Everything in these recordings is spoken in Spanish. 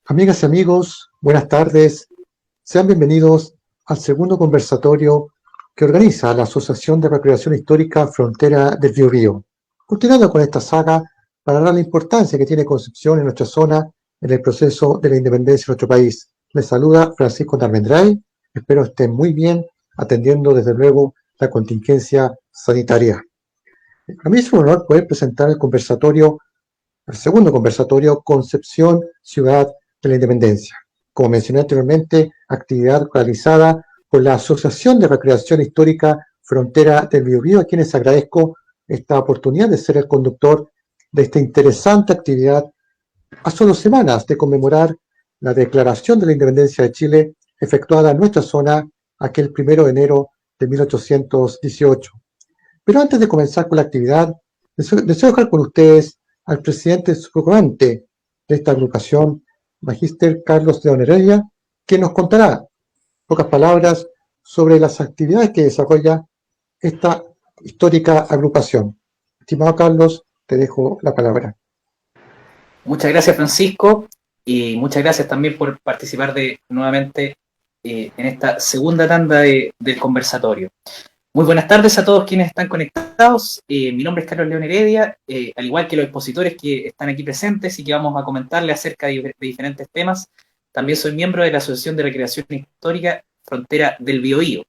Amigas y amigos, buenas tardes. Sean bienvenidos al segundo conversatorio que organiza la Asociación de Recreación Histórica Frontera del Biobío. Continuando con esta saga para dar la importancia que tiene Concepción en nuestra zona en el proceso de la independencia de nuestro país. Les saluda Francisco Darmendray. Espero estén muy bien atendiendo desde luego la contingencia sanitaria. A mí es un honor poder presentar el segundo conversatorio Concepción, Ciudad de la Independencia. Como mencioné anteriormente, actividad realizada por la Asociación de Recreación Histórica Frontera del Biobío, a quienes agradezco esta oportunidad de ser el conductor de esta interesante actividad a solo semanas de conmemorar la declaración de la independencia de Chile efectuada en nuestra zona aquel 1 de enero de 1818. Pero antes de comenzar con la actividad, deseo dejar con ustedes al presidente subrogante de esta agrupación, Magíster Carlos León Heredia, que nos contará pocas palabras sobre las actividades que desarrolla esta histórica agrupación. Estimado Carlos, te dejo la palabra. Muchas gracias, Francisco, y muchas gracias también por participar nuevamente en esta segunda tanda del conversatorio. Muy buenas tardes a todos quienes están conectados. Mi nombre es Carlos León Heredia, al igual que los expositores que están aquí presentes y que vamos a comentarles acerca de diferentes temas. También soy miembro de la Asociación de Recreación Histórica Frontera del Biobío,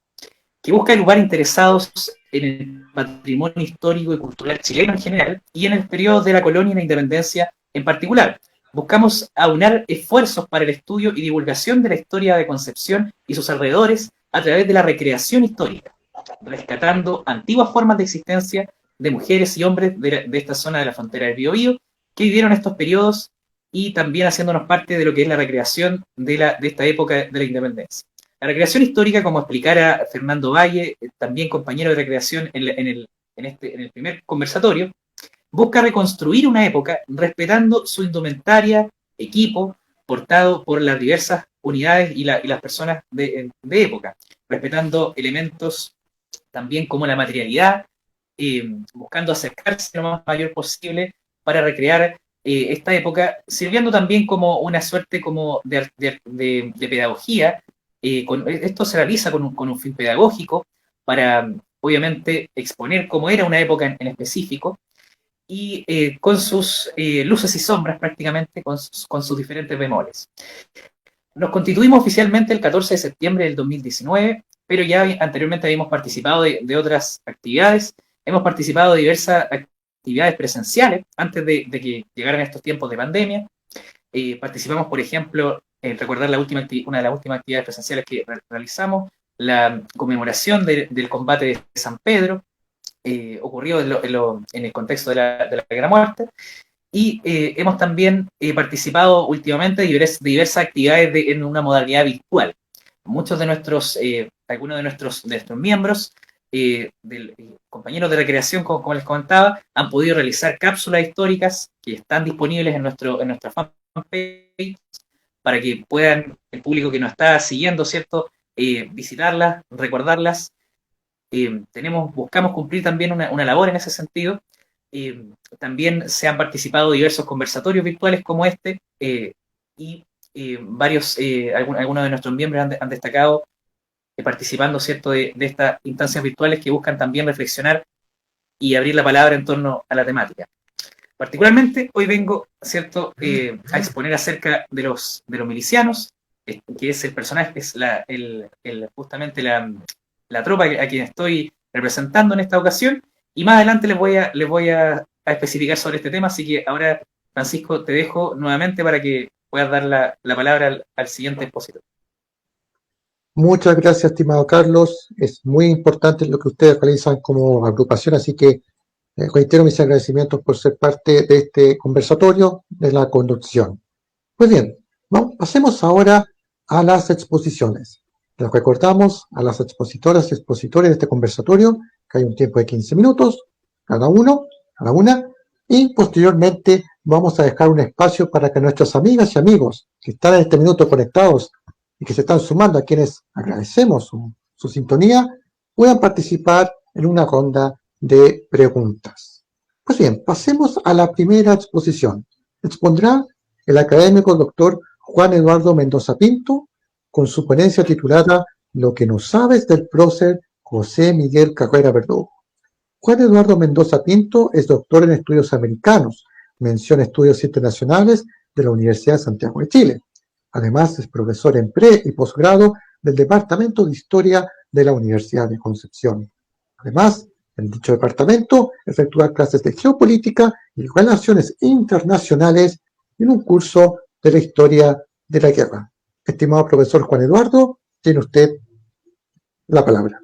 que busca agrupar interesados en el patrimonio histórico y cultural chileno en general y en el periodo de la colonia y la independencia en particular. Buscamos aunar esfuerzos para el estudio y divulgación de la historia de Concepción y sus alrededores a través de la recreación histórica, rescatando antiguas formas de existencia de mujeres y hombres de esta zona de la frontera del Biobío que vivieron estos periodos y también haciéndonos parte de lo que es la recreación de esta época de la independencia. La recreación histórica, como explicara Fernando Valle, también compañero de recreación en el primer conversatorio, busca reconstruir una época respetando su indumentaria, equipo, portado por las diversas unidades y las personas de época, respetando elementos también como la materialidad, buscando acercarse lo más mayor posible para recrear esta época, sirviendo también como una suerte como de pedagogía. Esto se realiza con un fin pedagógico para, obviamente, exponer cómo era una época en específico y con sus luces y sombras prácticamente, con sus diferentes bemoles. Nos constituimos oficialmente el 14 de septiembre del 2019, pero ya anteriormente habíamos participado de otras actividades. Hemos participado de diversas actividades presenciales antes de que llegaran estos tiempos de pandemia. Participamos, por ejemplo, en recordar una de las últimas actividades presenciales que realizamos, la conmemoración del combate de San Pedro, ocurrió en el contexto de la Guerra Muerte. Y hemos también participado últimamente de diversas actividades en una modalidad virtual. Muchos de algunos de nuestros miembros, compañeros de recreación, como les comentaba, han podido realizar cápsulas históricas que están disponibles en nuestra fanpage para que puedan, el público que nos está siguiendo, ¿cierto?, visitarlas, recordarlas. Buscamos cumplir también una labor en ese sentido. También se han participado diversos conversatorios virtuales como este y algunos de nuestros miembros han destacado participando, ¿cierto?, de estas instancias virtuales que buscan también reflexionar y abrir la palabra en torno a la temática. Particularmente hoy vengo, ¿cierto?, a exponer acerca de los milicianos, que es el personaje, es justamente la tropa a quien estoy representando en esta ocasión, y más adelante les voy a especificar sobre este tema, así que ahora, Francisco, te dejo nuevamente para que puedas dar la palabra al siguiente expositor. Muchas gracias, estimado Carlos. Es muy importante lo que ustedes realizan como agrupación, así que reitero mis agradecimientos por ser parte de este conversatorio de la conducción. Pues bien, pasemos ahora a las exposiciones. Les recordamos a las expositoras y expositores de este conversatorio que hay un tiempo de 15 minutos, cada una, y posteriormente vamos a dejar un espacio para que nuestras amigas y amigos que están en este minuto conectados y que se están sumando, a quienes agradecemos su sintonía, puedan participar en una ronda de preguntas. Pues bien, pasemos a la primera exposición. Expondrá el académico doctor Juan Eduardo Mendoza Pinto con su ponencia titulada Lo que no sabes del prócer José Miguel Carrera Verdugo. Juan Eduardo Mendoza Pinto es doctor en estudios americanos, mención estudios internacionales de la Universidad de Santiago de Chile. Además, es profesor en pre y posgrado del Departamento de Historia de la Universidad de Concepción. Además, en dicho departamento efectúa clases de geopolítica y relaciones internacionales en un curso de la historia de la guerra. Estimado profesor Juan Eduardo, tiene usted la palabra.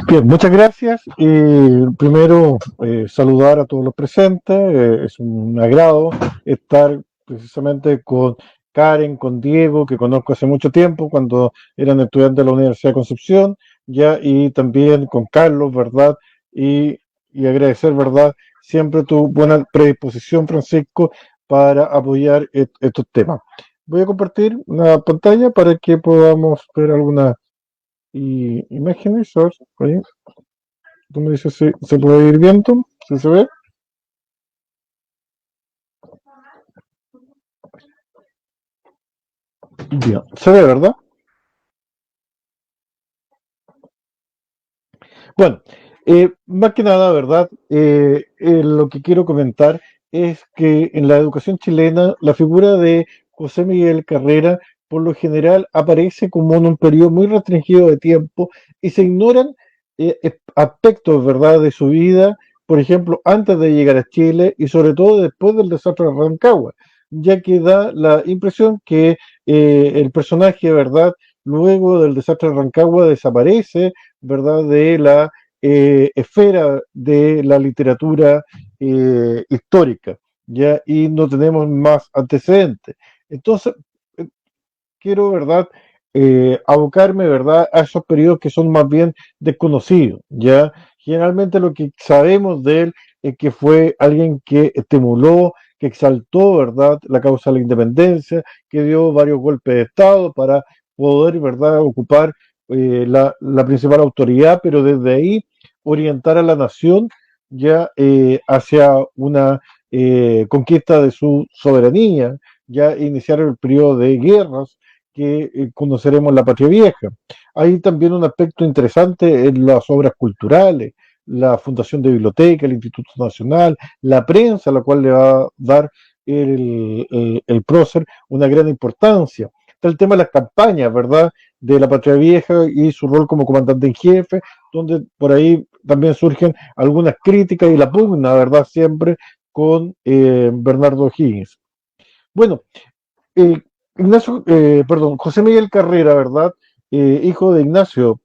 Bien, muchas gracias. Primero, saludar a todos los presentes. Es un agrado estar precisamente con Karen, con Diego, que conozco hace mucho tiempo, cuando eran estudiantes de la Universidad de Concepción, ya, y también con Carlos, ¿verdad? Y agradecer, ¿verdad? Siempre tu buena predisposición, Francisco, para apoyar estos temas. Voy a compartir una pantalla para que podamos ver algunas imágenes. Ahí. Tú me dices si se puede ir viendo, si se ve. Bien, se ve, ¿verdad? Bueno, más que nada, ¿verdad? Lo que quiero comentar es que en la educación chilena la figura de José Miguel Carrera por lo general aparece como en un periodo muy restringido de tiempo y se ignoran aspectos, ¿verdad?, de su vida, por ejemplo, antes de llegar a Chile y sobre todo después del desastre de Rancagua, ya que da la impresión que el personaje, ¿verdad?, luego del desastre de Rancagua desaparece, ¿verdad?, de la esfera de la literatura histórica, ¿ya? Y no tenemos más antecedentes. Entonces, eh, quiero, ¿verdad?, abocarme, ¿verdad?, a esos periodos que son más bien desconocidos, ¿ya? Generalmente lo que sabemos de él es que fue alguien que estimuló, que exaltó, ¿verdad?, la causa de la independencia, que dio varios golpes de Estado para poder, ¿verdad?, ocupar la principal autoridad, pero desde ahí orientar a la nación ya hacia una conquista de su soberanía, ya iniciar el periodo de guerras que conoceremos la Patria Vieja. Hay también un aspecto interesante en las obras culturales, la fundación de biblioteca, el Instituto Nacional, la prensa, a la cual le va a dar el prócer una gran importancia. Está el tema de las campañas, ¿verdad?, de la Patria Vieja y su rol como comandante en jefe, donde por ahí también surgen algunas críticas y la pugna, ¿verdad?, siempre con Bernardo O'Higgins. Bueno, eh, José Miguel Carrera, ¿verdad? Hijo de Ignacio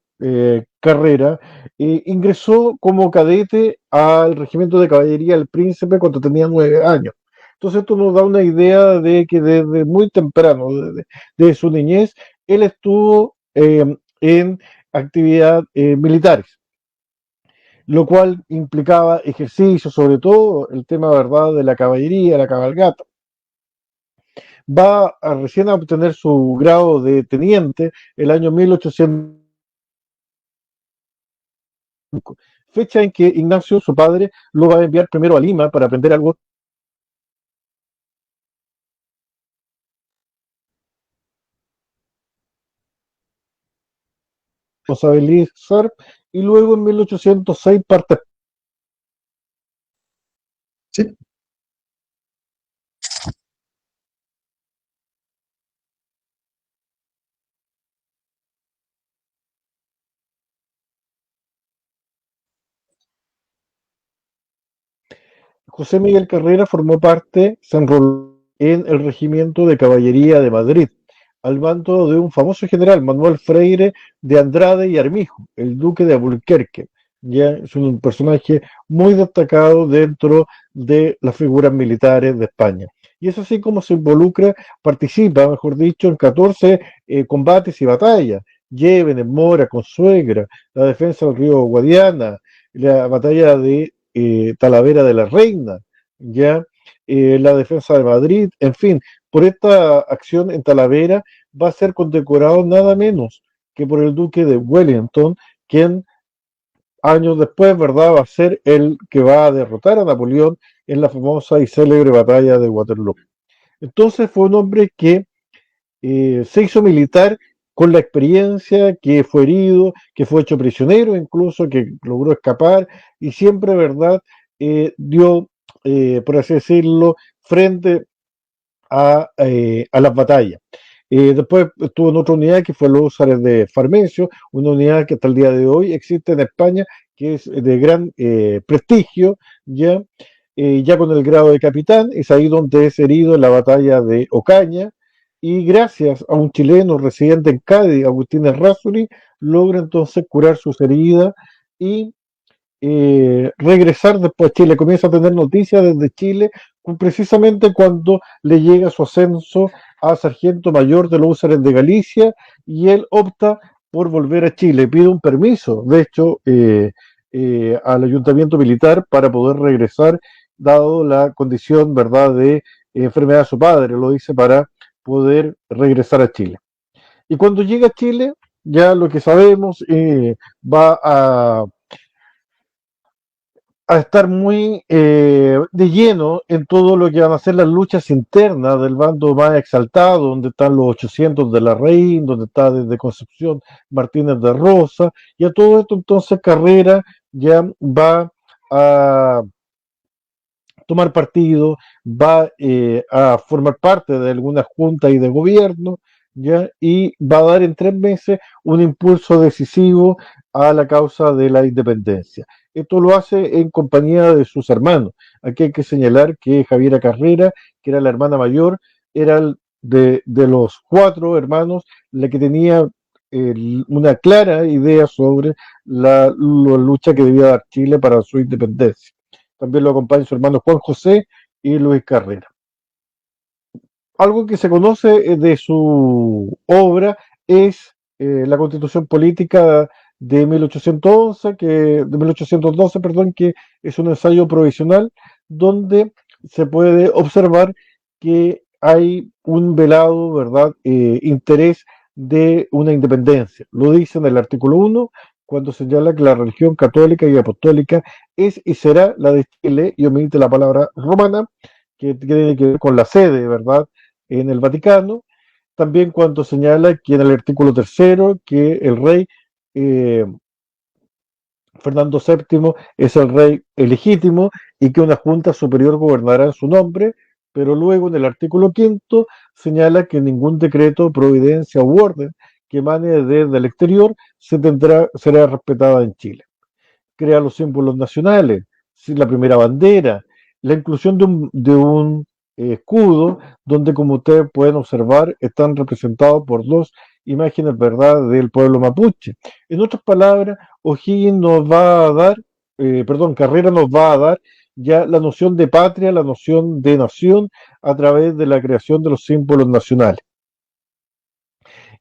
Carrera, ingresó como cadete al regimiento de caballería del Príncipe cuando tenía 9 años. Entonces esto nos da una idea de que desde muy temprano, desde su niñez, él estuvo en actividad militares, lo cual implicaba ejercicio, sobre todo el tema, ¿verdad?, de la caballería, la cabalgata. Va a recién a obtener su grado de teniente el año 1805, fecha en que Ignacio, su padre, lo va a enviar primero a Lima para aprender algo responsabilizar, y luego en 1806 parte. ¿Sí? José Miguel Carrera formó parte, se enroló en el regimiento de caballería de Madrid, al mando de un famoso general, Manuel Freire de Andrade y Armijo, el duque de Alburquerque. Ya es un personaje muy destacado dentro de las figuras militares de España. Y es así como se involucra, participa, mejor dicho, en 14 combates y batallas. Llévenes, Mora, Consuegra, la defensa del río Guadiana, la batalla de Talavera de la Reina, ya la defensa de Madrid, en fin, por esta acción en Talavera va a ser condecorado nada menos que por el duque de Wellington, quien años después, ¿verdad?, va a ser el que va a derrotar a Napoleón en la famosa y célebre batalla de Waterloo. Entonces fue un hombre que se hizo militar con la experiencia, que fue herido, que fue hecho prisionero incluso, que logró escapar y siempre, ¿verdad?, dio, por así decirlo, frente a las batallas. Después estuvo en otra unidad que fue los Húsares de Farnesio, una unidad que hasta el día de hoy existe en España, que es de gran prestigio, ya, ya con el grado de capitán. Es ahí donde es herido en la batalla de Ocaña, y gracias a un chileno residente en Cádiz, Agustín Errázuriz, logra entonces curar sus heridas y regresar después a Chile. Comienza a tener noticias desde Chile, precisamente cuando le llega su ascenso a sargento mayor de los Húsares de Galicia, y él opta por volver a Chile, pide un permiso, de hecho, al ayuntamiento militar para poder regresar, dado la condición, ¿verdad?, de enfermedad de su padre, lo dice para poder regresar a Chile. Y cuando llega a Chile, ya lo que sabemos, va a estar muy de lleno en todo lo que van a ser las luchas internas del bando más exaltado, donde están los 800 de la Reina, donde está desde Concepción Martínez de Rosa, y a todo esto entonces Carrera ya va a tomar partido, va a formar parte de alguna junta y de gobierno, ¿ya? Y va a dar en 3 meses un impulso decisivo a la causa de la independencia. Esto lo hace en compañía de sus hermanos. Aquí hay que señalar que Javiera Carrera, que era la hermana mayor, era de los 4 hermanos la que tenía una clara idea sobre la lucha que debía dar Chile para su independencia. También lo acompaña su hermano Juan José y Luis Carrera. Algo que se conoce de su obra es la Constitución Política de 1811, de 1812, perdón, que es un ensayo provisional donde se puede observar que hay un velado, ¿verdad?, interés de una independencia. Lo dice en el artículo 1, cuando señala que la religión católica y apostólica es y será la de Chile, y omite la palabra romana, que tiene que ver con la sede, ¿verdad?, en el Vaticano. También cuando señala que en el artículo 3 que el rey eh, Fernando VII es el rey legítimo y que una junta superior gobernará en su nombre, pero luego en el artículo 5 señala que ningún decreto, providencia u orden que emane desde el exterior será respetada en Chile. Crea los símbolos nacionales, la primera bandera, la inclusión de un escudo donde, como ustedes pueden observar, están representados por 2 imágenes, ¿verdad?, del pueblo mapuche. En otras palabras, O'Higgins nos va a dar, Carrera nos va a dar ya la noción de patria, la noción de nación a través de la creación de los símbolos nacionales.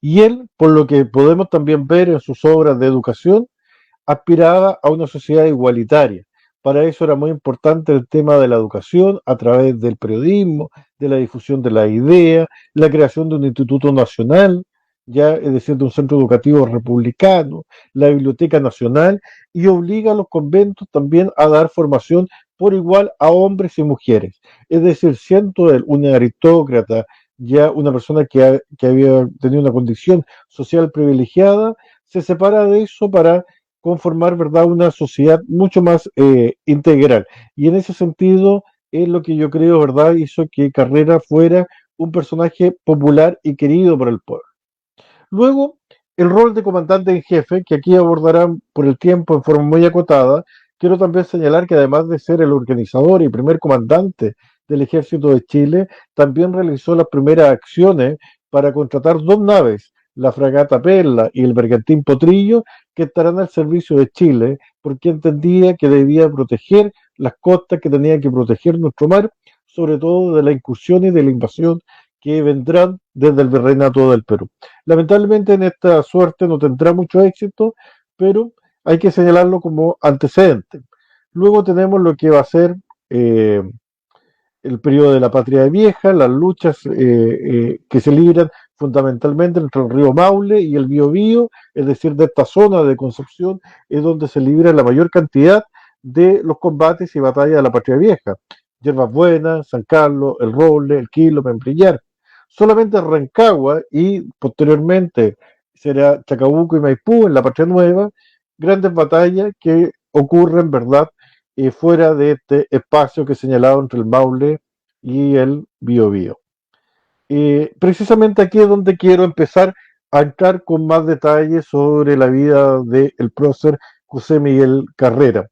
Y él, por lo que podemos también ver en sus obras de educación, aspiraba a una sociedad igualitaria. Para eso era muy importante el tema de la educación a través del periodismo, de la difusión de la idea, la creación de un instituto nacional, ya es decir, de un centro educativo republicano, la Biblioteca Nacional, y obliga a los conventos también a dar formación por igual a hombres y mujeres. Es decir, siendo él un aristócrata, ya una persona que había tenido una condición social privilegiada, se separa de eso para conformar, ¿verdad?, una sociedad mucho más integral. Y en ese sentido es lo que yo creo, ¿verdad?, hizo que Carrera fuera un personaje popular y querido por el pueblo. Luego, el rol de comandante en jefe, que aquí abordarán por el tiempo en forma muy acotada. Quiero también señalar que además de ser el organizador y primer comandante del Ejército de Chile, también realizó las primeras acciones para contratar 2 naves, la fragata Perla y el bergantín Potrillo, que estarán al servicio de Chile, porque entendía que debía proteger las costas, que tenía que proteger nuestro mar, sobre todo de la incursión y de la invasión que vendrán desde el Virreinato del Perú. Lamentablemente en esta suerte no tendrá mucho éxito, pero hay que señalarlo como antecedente. Luego tenemos lo que va a ser el periodo de la Patria Vieja, las luchas que se libran fundamentalmente entre el río Maule y el Biobío, es decir, de esta zona de Concepción es donde se libra la mayor cantidad de los combates y batallas de la Patria Vieja. Yerbas Buenas, San Carlos, El Roble, El Quilo, Membrillar. Solamente Rancagua y posteriormente será Chacabuco y Maipú en la Patria Nueva, grandes batallas que ocurren, ¿verdad?, fuera de este espacio que he señalado entre el Maule y el Biobío. Precisamente aquí es donde quiero empezar a entrar con más detalles sobre la vida del prócer José Miguel Carrera,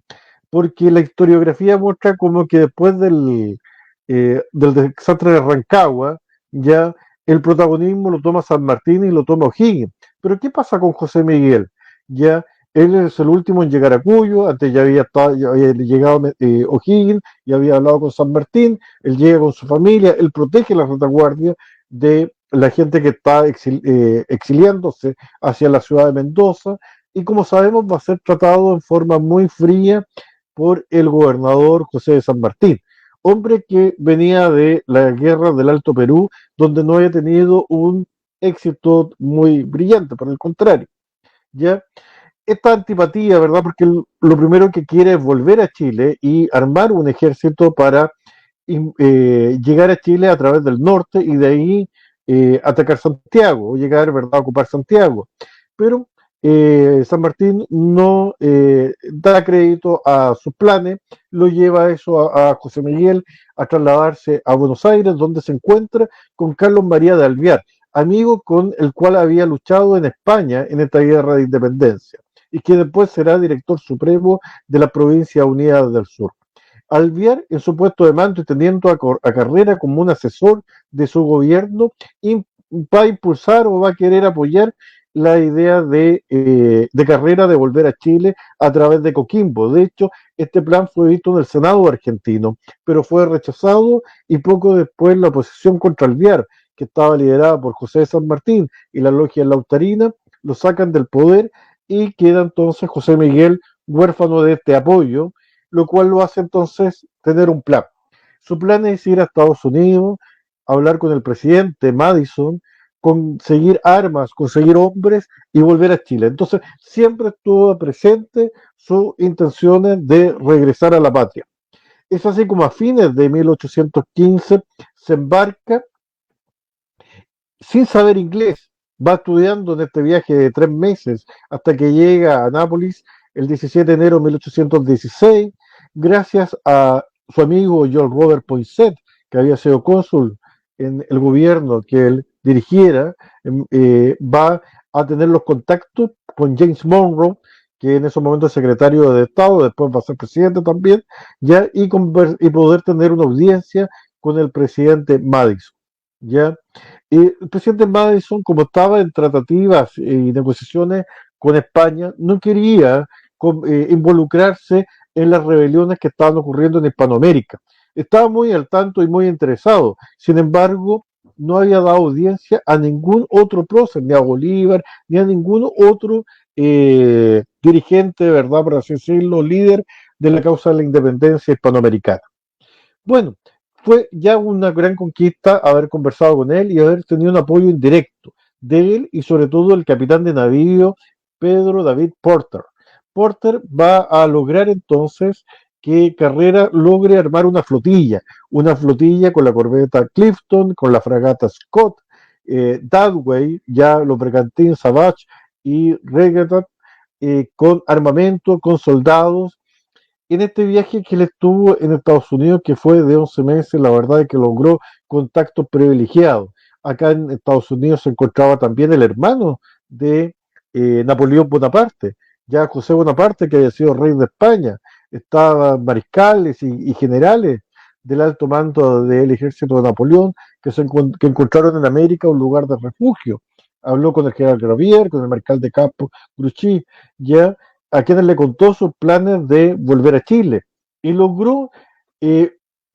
porque la historiografía muestra como que después del desastre de Rancagua, ya el protagonismo lo toma San Martín y lo toma O'Higgins. Pero ¿qué pasa con José Miguel? Ya él es el último en llegar a Cuyo, antes ya había llegado O'Higgins y había hablado con San Martín, él llega con su familia, él protege la retaguardia de la gente que está exiliándose hacia la ciudad de Mendoza, y como sabemos va a ser tratado en forma muy fría por el gobernador José de San Martín, hombre que venía de la guerra del Alto Perú, donde no había tenido un éxito muy brillante, por el contrario, ¿ya? Esta antipatía, ¿verdad? Porque lo primero que quiere es volver a Chile y armar un ejército para llegar a Chile a través del norte y de ahí atacar Santiago o llegar, ¿verdad?, a ocupar Santiago. Pero San Martín no da crédito a sus planes, lo lleva eso a José Miguel a trasladarse a Buenos Aires, donde se encuentra con Carlos María de Alvear, amigo con el cual había luchado en España en esta guerra de independencia y que después será director supremo de la provincia unida del Sur. Alvear, en su puesto de mando y teniendo a Carrera como un asesor de su gobierno, va a impulsar o va a querer apoyar la idea de Carrera de volver a Chile a través de Coquimbo. De hecho, este plan fue visto en el Senado argentino, pero fue rechazado y poco después la oposición contra Alvear, que estaba liderada por José de San Martín y la logia lautarina, lo sacan del poder y queda entonces José Miguel huérfano de este apoyo, lo cual lo hace entonces tener un plan. Su plan es ir a Estados Unidos, hablar con el presidente Madison, conseguir armas, conseguir hombres y volver a Chile. Entonces siempre estuvo presente sus intenciones de regresar a la patria. Es así como a fines de 1815 se embarca sin saber inglés. Va estudiando en este viaje de 3 meses hasta que llega a Nápoles el 17 de enero de 1816, gracias a su amigo George Robert Poinsett, que había sido cónsul en el gobierno que él dirigiera, va a tener los contactos con James Monroe, que en esos momentos es secretario de Estado, después va a ser presidente también, ya, y poder tener una audiencia con el presidente Madison, ya. El presidente Madison, como estaba en tratativas y negociaciones con España, no quería involucrarse en las rebeliones que estaban ocurriendo en Hispanoamérica. Estaba muy al tanto y muy interesado. Sin embargo, no había dado audiencia a ningún otro prócer, ni a Bolívar, ni a ningún otro dirigente, ¿verdad?, por así decirlo, líder de la causa de la independencia hispanoamericana. Bueno, fue ya una gran conquista haber conversado con él y haber tenido un apoyo indirecto de él y sobre todo el capitán de navío Pedro David Porter. Porter va a lograr entonces que Carrera logre armar una flotilla con la corbeta Clifton, con la fragata Scott, Dudway, ya los bergantines Savage y Regatta, con armamento, con soldados. En este viaje que él estuvo en Estados Unidos, que fue de 11 meses, la verdad es que logró contactos privilegiados. Acá en Estados Unidos se encontraba también el hermano de Napoleón Bonaparte, ya José Bonaparte, que había sido rey de España. Estaban mariscales y generales del alto mando del ejército de Napoleón que encontraron en América un lugar de refugio. Habló con el general Gravier, con el mariscal de campo Grouchy, ya, a quienes le contó sus planes de volver a Chile y logró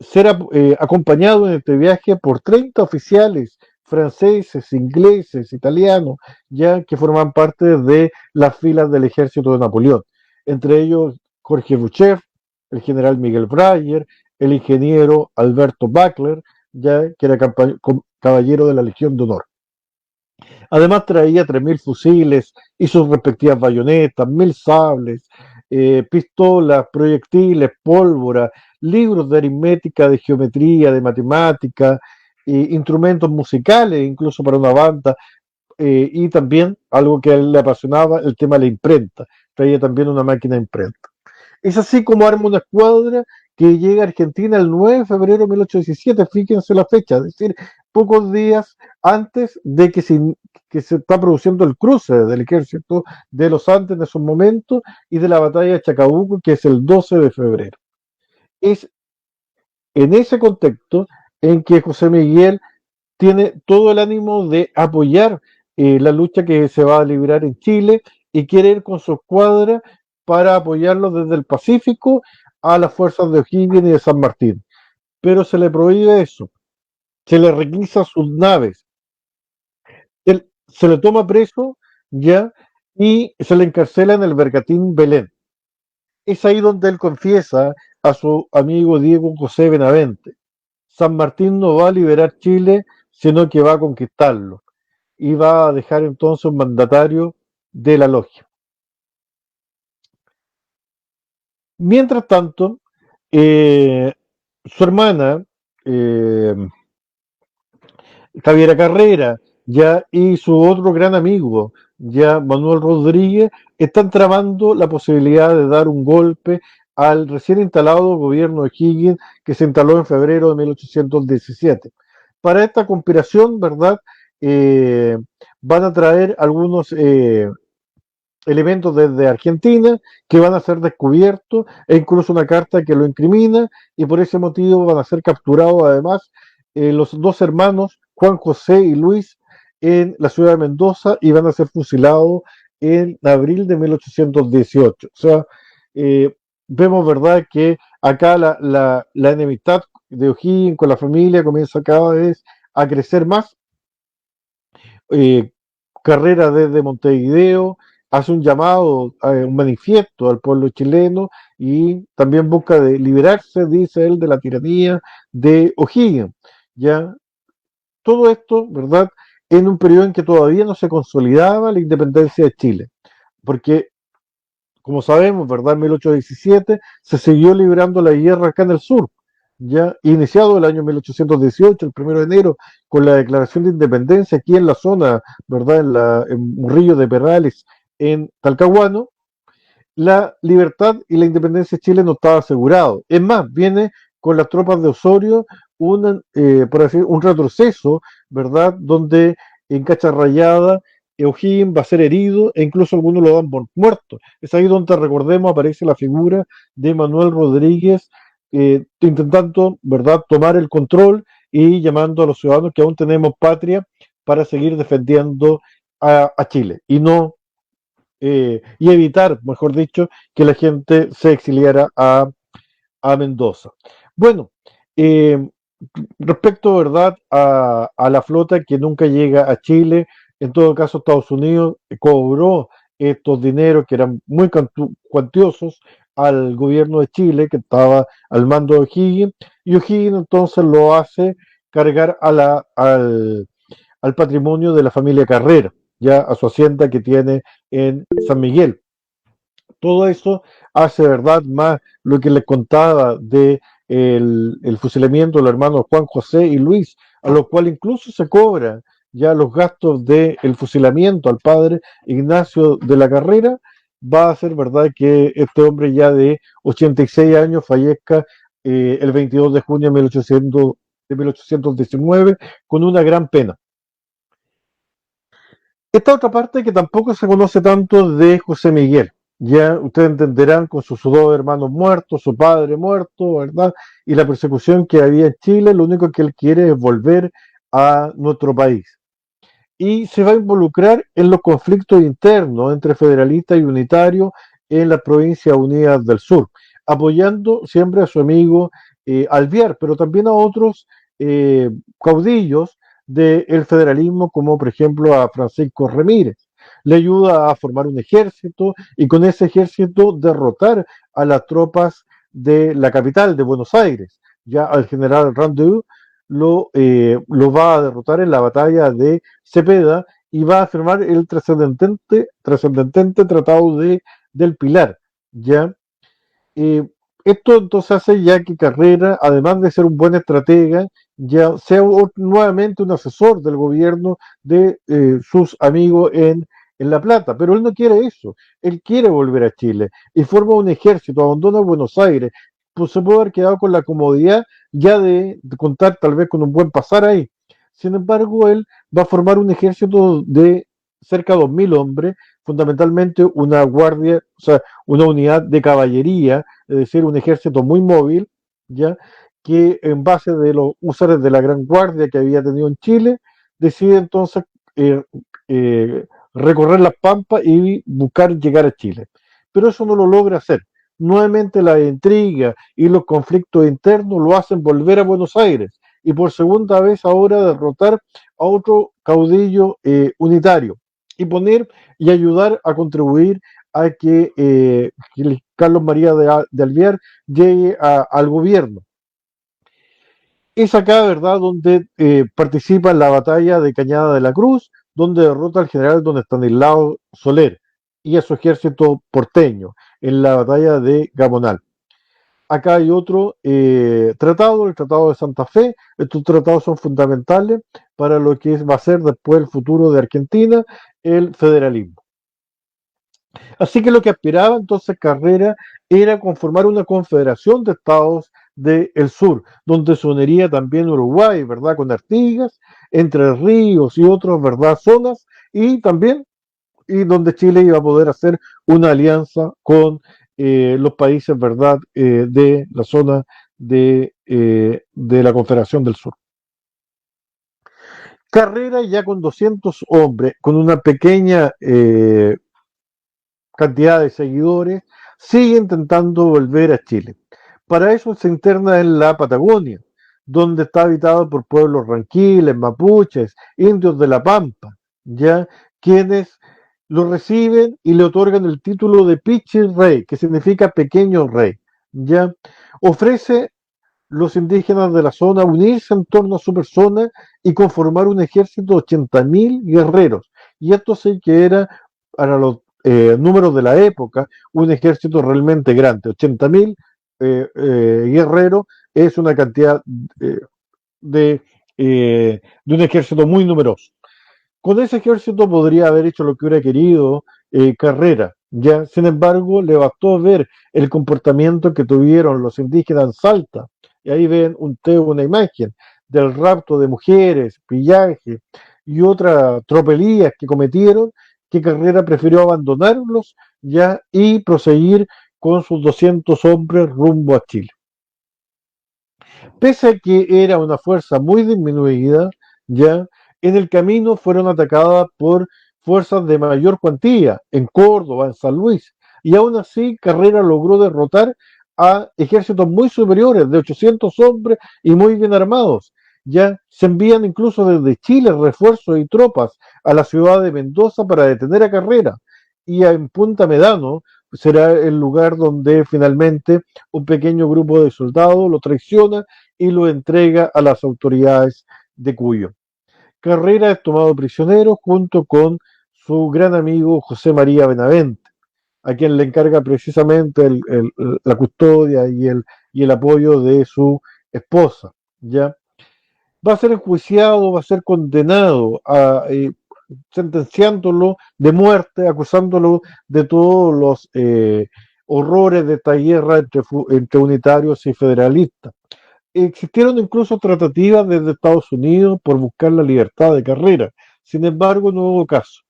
ser acompañado en este viaje por 30 oficiales franceses, ingleses, italianos, ya que forman parte de las filas del ejército de Napoleón. Entre ellos Jorge Boucher, el general Miguel Breyer, el ingeniero Alberto Bachler, ya que era caballero de la Legión de Honor. Además traía 3.000 fusiles y sus respectivas bayonetas, 1.000 sables, pistolas, proyectiles, pólvora, libros de aritmética, de geometría, de matemática, instrumentos musicales, incluso para una banda, y también algo que a él le apasionaba, el tema de la imprenta. Traía también una máquina de imprenta. Es así como arma una escuadra que llega a Argentina el 9 de febrero de 1817, fíjense la fecha, es decir, pocos días antes de que se está produciendo el cruce del ejército de los Andes en esos momentos y de la batalla de Chacabuco, que es el 12 de febrero. Es en ese contexto en que José Miguel tiene todo el ánimo de apoyar la lucha que se va a librar en Chile y quiere ir con su escuadra para apoyarlo desde el Pacífico a las fuerzas de O'Higgins y de San Martín. Pero se le prohíbe eso, se le requisa sus naves, él, se le toma preso ya y se le encarcela en el Bergantín Belén. Es ahí donde él confiesa a su amigo Diego José Benavente: San Martín no va a liberar Chile, sino que va a conquistarlo, y va a dejar entonces un mandatario de la logia. Mientras tanto, eh, su hermana, eh, Javiera Carrera, ya, y su otro gran amigo, ya Manuel Rodríguez, están tramando la posibilidad de dar un golpe al recién instalado gobierno de Higgins, que se instaló en febrero de 1817. Para esta conspiración, ¿verdad? Eh, Van a traer algunos elementos desde Argentina que van a ser descubiertos, e incluso una carta que lo incrimina, y por ese motivo van a ser capturados además los dos hermanos, Juan José y Luis, en la ciudad de Mendoza, y van a ser fusilados en abril de 1818. O sea, eh, vemos, ¿verdad?, que acá la enemistad de O'Higgins con la familia comienza cada vez a crecer más. eh, Carrera desde Montevideo hace un llamado, un manifiesto al pueblo chileno, y también busca de liberarse, dice él, de la tiranía de O'Higgins. Ya todo esto, ¿verdad?, en un periodo en que todavía no se consolidaba la independencia de Chile, porque, como sabemos, ¿verdad?, en 1817 se siguió librando la guerra acá en el sur, ya iniciado el año 1818, el 1 de enero, con la declaración de independencia aquí en la zona, ¿verdad?, en Murillo de Perales, en Talcahuano. La libertad y la independencia de Chile no estaba asegurado. Es más, viene con las tropas de Osorio por así, un retroceso, ¿verdad?, donde en Cacharrayada O'Higgins va a ser herido e incluso algunos lo dan por muerto. Es ahí donde, recordemos, aparece la figura de Manuel Rodríguez, intentando, ¿verdad?, tomar el control y llamando a los ciudadanos que aún tenemos patria para seguir defendiendo a Chile y no y evitar, mejor dicho, que la gente se exiliara a Mendoza. Bueno, eh, respecto, ¿verdad?, a la flota que nunca llega a Chile, en todo caso Estados Unidos cobró estos dineros que eran muy cuantiosos al gobierno de Chile, que estaba al mando de O'Higgins, y O'Higgins entonces lo hace cargar al patrimonio de la familia Carrera, ya a su hacienda que tiene en San Miguel. Todo eso hace, ¿verdad?, más lo que les contaba de el fusilamiento de los hermanos Juan José y Luis, a los cuales incluso se cobra ya los gastos del fusilamiento al padre Ignacio de la Carrera. Va a ser, ¿verdad?, que este hombre ya de 86 años fallezca el 22 de junio de 1819 con una gran pena. Esta otra parte que tampoco se conoce tanto de José Miguel. Ya ustedes entenderán, con sus dos hermanos muertos, su padre muerto, ¿verdad?, y la persecución que había en Chile, lo único que él quiere es volver a nuestro país. Y se va a involucrar en los conflictos internos entre federalistas y unitarios en las provincias unidas del sur, apoyando siempre a su amigo Alvear, pero también a otros caudillos del federalismo, como por ejemplo a Francisco Ramírez. Le ayuda a formar un ejército y con ese ejército derrotar a las tropas de la capital, de Buenos Aires. Ya al general Randu lo va a derrotar en la batalla de Cepeda, y va a firmar el trascendente Tratado del Pilar, ¿ya? Eh, Esto entonces hace ya que Carrera, además de ser un buen estratega, ya sea nuevamente un asesor del gobierno de sus amigos en La Plata. Pero él no quiere eso, él quiere volver a Chile y forma un ejército, abandona Buenos Aires, pues se puede haber quedado con la comodidad ya de contar tal vez con un buen pasar ahí. Sin embargo, él va a formar un ejército de cerca de 2.000 hombres, fundamentalmente una guardia, o sea, una unidad de caballería, es decir, un ejército muy móvil, ya que en base de los húsares de la Gran Guardia que había tenido en Chile, decide entonces eh, recorrer las Pampas y buscar llegar a Chile. Pero eso no lo logra hacer. Nuevamente la intriga y los conflictos internos lo hacen volver a Buenos Aires y por segunda vez ahora derrotar a otro caudillo unitario y poner y ayudar a contribuir a que Carlos María de Alvear llegue al gobierno. Es acá, ¿verdad?, donde participa en la batalla de Cañada de la Cruz, donde derrota al general don Estanislao Soler y a su ejército porteño en la batalla de Gamonal. Acá hay otro tratado, el Tratado de Santa Fe. Estos tratados son fundamentales para lo que va a ser después el futuro de Argentina, el federalismo. Así que lo que aspiraba entonces Carrera era conformar una confederación de estados del sur, donde se uniría también Uruguay, ¿verdad? Con Artigas, Entre Ríos y otras, ¿verdad? Zonas, y también, y donde Chile iba a poder hacer una alianza con los países, ¿verdad? De la zona de la Confederación del Sur. Carrera ya con 200 hombres, con una pequeña cantidad de seguidores, sigue intentando volver a Chile. Para eso se interna en la Patagonia, donde está habitado por pueblos ranquiles, mapuches, indios de la Pampa, ya quienes lo reciben y le otorgan el título de Pichi Rey, que significa pequeño rey. Ya ofrece los indígenas de la zona unirse en torno a su persona y conformar un ejército de 80.000 guerreros. Y esto sí que era, para los números de la época, un ejército realmente grande. 80.000 guerreros es una cantidad de, de un ejército muy numeroso. Con ese ejército podría haber hecho lo que hubiera querido Carrera. Ya, sin embargo, le bastó ver el comportamiento que tuvieron los indígenas en Salta. Y ahí ven una imagen del rapto de mujeres, pillaje y otras tropelías que cometieron, que Carrera prefirió abandonarlos ya y proseguir con sus 200 hombres rumbo a Chile. Pese a que era una fuerza muy disminuida, ya en el camino fueron atacadas por fuerzas de mayor cuantía en Córdoba, en San Luis, y aún así Carrera logró derrotar a ejércitos muy superiores, de 800 hombres y muy bien armados. Ya se envían incluso desde Chile refuerzos y tropas a la ciudad de Mendoza para detener a Carrera. Y en Punta Medano será el lugar donde finalmente un pequeño grupo de soldados lo traiciona y lo entrega a las autoridades de Cuyo. Carrera es tomado prisionero junto con su gran amigo José María Benavente, a quien le encarga precisamente la custodia y el apoyo de su esposa. ¿Ya? Va a ser enjuiciado, va a ser condenado, sentenciándolo de muerte, acusándolo de todos los horrores de esta guerra entre unitarios y federalistas. Existieron incluso tratativas desde Estados Unidos por buscar la libertad de Carrera. Sin embargo, no hubo caso.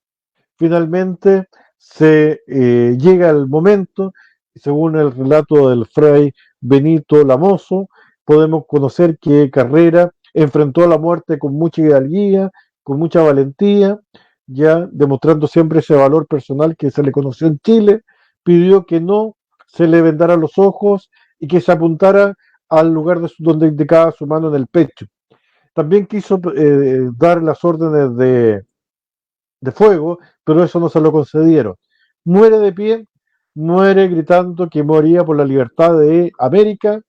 Finalmente se llega el momento, según el relato del fray Benito Lamoso, podemos conocer que Carrera enfrentó la muerte con mucha hidalguía, con mucha valentía, ya demostrando siempre ese valor personal que se le conoció en Chile, pidió que no se le vendaran los ojos y que se apuntara al lugar donde indicaba su mano en el pecho. También quiso dar las órdenes de fuego, pero eso no se lo concedieron. Muere de pie, muere gritando que moría por la libertad de América,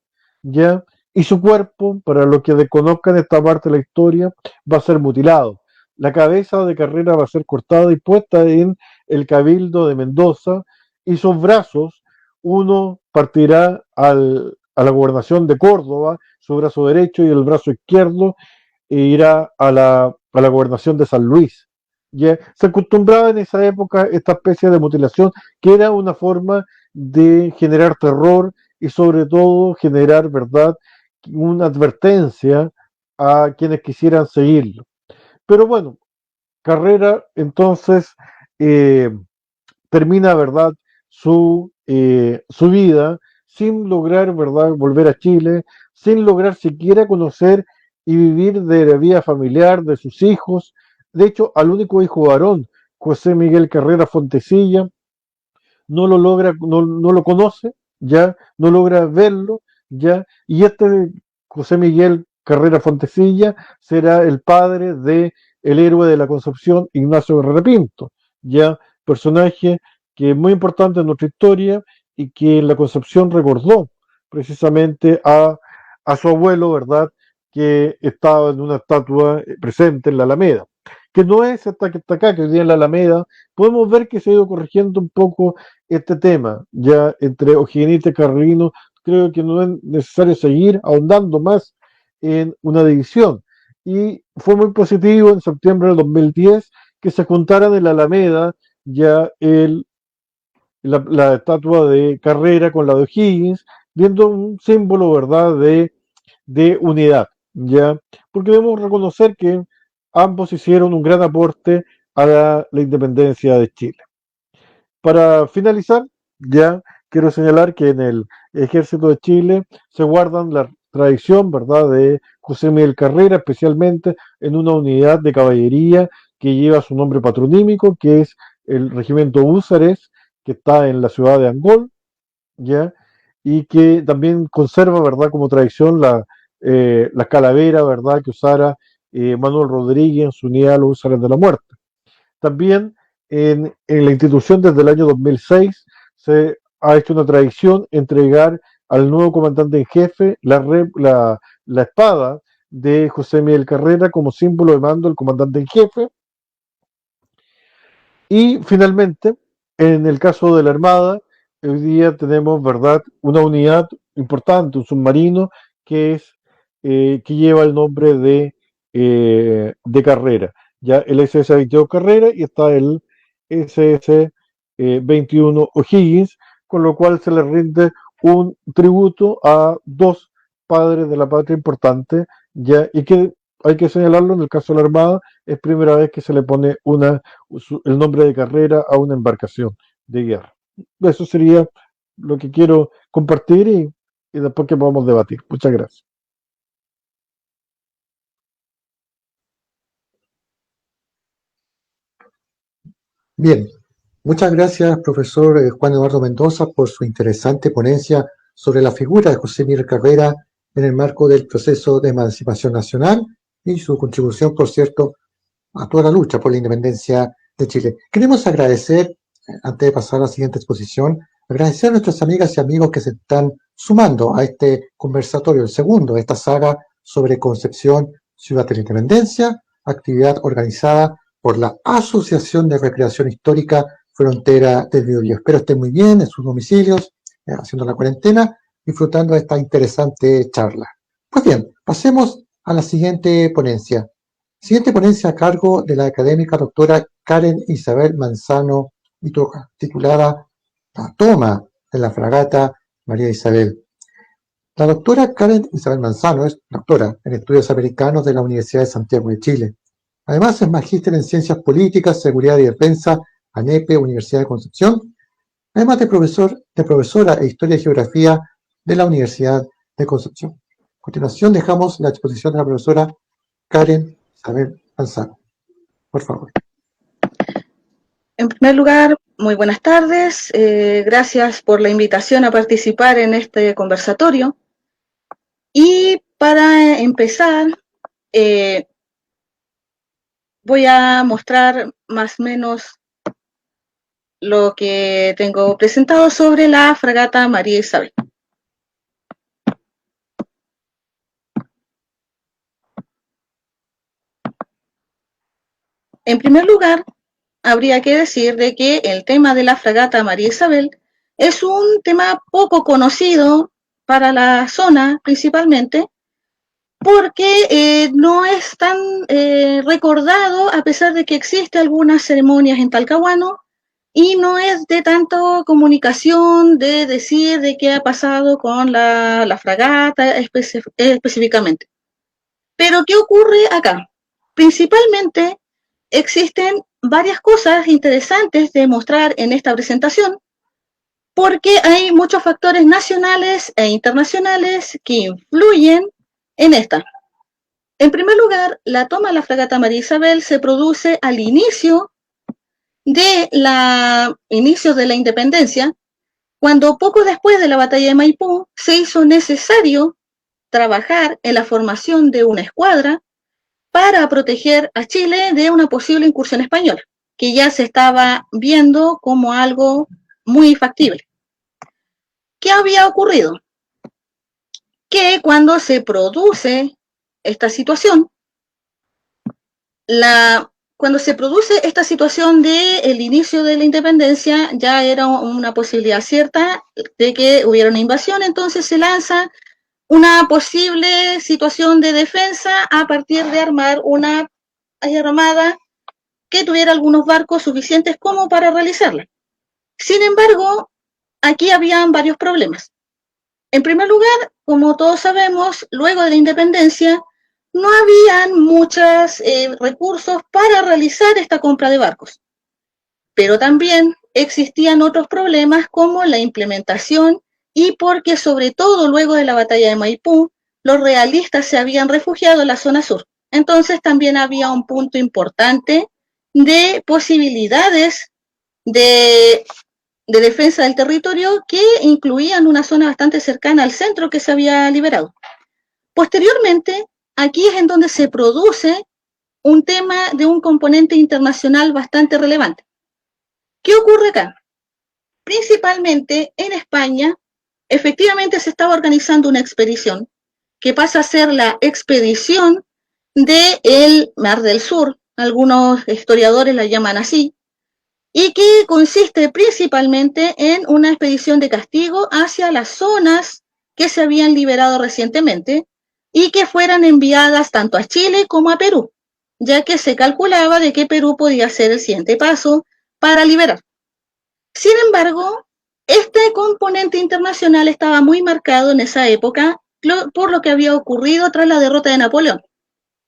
ya, y su cuerpo, para los que desconozcan esta parte de la historia, va a ser mutilado. la cabeza de Carrera va a ser cortada y puesta en el Cabildo de Mendoza y sus brazos, uno partirá a la gobernación de Córdoba, su brazo derecho, y el brazo izquierdo irá a la gobernación de San Luis. ¿Ya? Se acostumbraba en esa época esta especie de mutilación, que era una forma de generar terror y sobre todo generar, ¿verdad?, una advertencia a quienes quisieran seguirlo. Pero bueno, Carrera entonces eh, termina, ¿verdad?, su vida sin lograr, ¿verdad?, volver a Chile, sin lograr siquiera conocer y vivir de la vida familiar de sus hijos. De hecho, al único hijo varón, José Miguel Carrera Fontecilla, no lo logra, no lo conoce, ya, no logra verlo, ya, y este José Miguel Carrera Fontecilla será el padre de el héroe de la Concepción, Ignacio Guerrero Pinto, ya, personaje que es muy importante en nuestra historia y que la Concepción recordó precisamente a su abuelo, ¿verdad?, que estaba en una estatua presente en la Alameda, que no es esta que está acá, que hoy día en la Alameda. Podemos ver que se ha ido corrigiendo un poco este tema, ya entre O'Higgins y Carrino. Creo que no es necesario seguir ahondando más en una división. Y fue muy positivo en septiembre del 2010 que se juntaran en la Alameda ya la estatua de Carrera con la de O'Higgins, viendo un símbolo, ¿verdad?, de unidad, ¿ya? Porque debemos reconocer que ambos hicieron un gran aporte a la independencia de Chile. Para finalizar, ya quiero señalar que en el Ejército de Chile se guardan la tradición, ¿verdad?, de José Miguel Carrera, especialmente en una unidad de caballería que lleva su nombre patronímico, que es el Regimiento Húsares, que está en la ciudad de Angol, ¿ya? Y que también conserva, ¿verdad?, como tradición la calavera, ¿verdad?, que usara Manuel Rodríguez en su unidad Los Húsares de la Muerte. También en la institución desde el año 2006 se ha hecho una tradición entregar al nuevo comandante en jefe la espada de José Miguel Carrera como símbolo de mando del comandante en jefe. Y finalmente, en el caso de la Armada, hoy día tenemos, ¿verdad?, una unidad importante, un submarino que es que lleva el nombre de Carrera. Ya el SS-22 Carrera y está el SS-21 O'Higgins, con lo cual se le rinde un tributo a dos padres de la patria importante, ya, y que hay que señalarlo, en el caso de la Armada es primera vez que se le pone el nombre de Carrera a una embarcación de guerra. Eso sería lo que quiero compartir y después que podamos debatir. Muchas gracias. Bien, muchas gracias, profesor Juan Eduardo Mendoza, por su interesante ponencia sobre la figura de José Miguel Carrera en el marco del proceso de emancipación nacional y su contribución, por cierto, a toda la lucha por la independencia de Chile. Queremos agradecer, antes de pasar a la siguiente exposición, agradecer a nuestras amigas y amigos que se están sumando a este conversatorio, el segundo de esta saga sobre Concepción, Ciudad de la Independencia, actividad organizada por la Asociación de Recreación Histórica Frontera del Biobío. Espero estén muy bien en sus domicilios, haciendo la cuarentena, disfrutando de esta interesante charla. Pues bien, pasemos a la siguiente ponencia. Siguiente ponencia a cargo de la académica doctora Karen Isabel Manzano Itoca, titulada La toma de la fragata María Isabel. La doctora Karen Isabel Manzano es doctora en estudios americanos de la Universidad de Santiago de Chile. Además es magíster en Ciencias Políticas, Seguridad y Defensa, ANEPE, Universidad de Concepción, además de profesora e Historia y Geografía de la Universidad de Concepción. A continuación dejamos la exposición de la profesora Karen Isabel Manzano. Por favor. En primer lugar, muy buenas tardes. Gracias por la invitación a participar en este conversatorio. Y para empezar, voy a mostrar más o menos lo que tengo presentado sobre la fragata María Isabel. En primer lugar, habría que decir de que el tema de la fragata María Isabel es un tema poco conocido para la zona principalmente, porque no es tan recordado, a pesar de que existen algunas ceremonias en Talcahuano, y no es de tanto comunicación de decir de qué ha pasado con la fragata específicamente. Pero, ¿qué ocurre acá? Principalmente existen varias cosas interesantes de mostrar en esta presentación, porque hay muchos factores nacionales e internacionales que influyen en esta. En primer lugar, la toma de la fragata María Isabel se produce al inicio de la independencia, cuando poco después de la batalla de Maipú se hizo necesario trabajar en la formación de una escuadra para proteger a Chile de una posible incursión española, que ya se estaba viendo como algo muy factible. ¿Qué había ocurrido? Que cuando se produce esta situación, cuando se produce esta situación del inicio de la independencia, ya era una posibilidad cierta de que hubiera una invasión, entonces se lanza una posible situación de defensa a partir de armar una armada que tuviera algunos barcos suficientes como para realizarla. Sin embargo, aquí habían varios problemas. En primer lugar, como todos sabemos, luego de la independencia, no habían muchos recursos para realizar esta compra de barcos. Pero también existían otros problemas como la implementación y porque sobre todo luego de la batalla de Maipú, los realistas se habían refugiado en la zona sur. Entonces también había un punto importante de posibilidades de defensa del territorio que incluían una zona bastante cercana al centro que se había liberado. Posteriormente, aquí es en donde se produce un tema de un componente internacional bastante relevante. ¿Qué ocurre acá? Principalmente en España, efectivamente se estaba organizando una expedición que pasa a ser la expedición del Mar del Sur, algunos historiadores la llaman así, y que consiste principalmente en una expedición de castigo hacia las zonas que se habían liberado recientemente y que fueran enviadas tanto a Chile como a Perú, ya que se calculaba de que Perú podía ser el siguiente paso para liberar. Sin embargo, este componente internacional estaba muy marcado en esa época por lo que había ocurrido tras la derrota de Napoleón,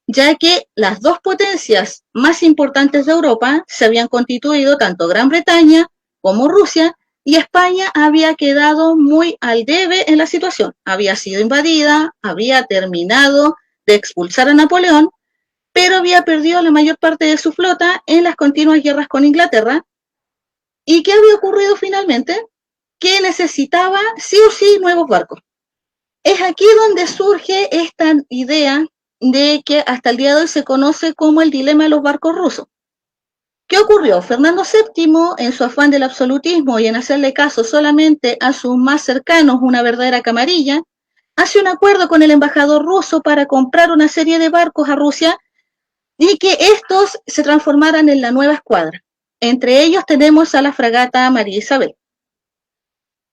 ya que las dos potencias más importantes de Europa se habían constituido, tanto Gran Bretaña como Rusia, y España había quedado muy al debe en la situación. Había sido invadida, había terminado de expulsar a Napoleón, pero había perdido la mayor parte de su flota en las continuas guerras con Inglaterra. ¿Y qué había ocurrido finalmente? Que necesitaba sí o sí nuevos barcos. Es aquí donde surge esta idea de que hasta el día de hoy se conoce como el dilema de los barcos rusos. ¿Qué ocurrió? Fernando VII, en su afán del absolutismo y en hacerle caso solamente a sus más cercanos, una verdadera camarilla, hace un acuerdo con el embajador ruso para comprar una serie de barcos a Rusia y que estos se transformaran en la nueva escuadra. Entre ellos tenemos a la fragata María Isabel.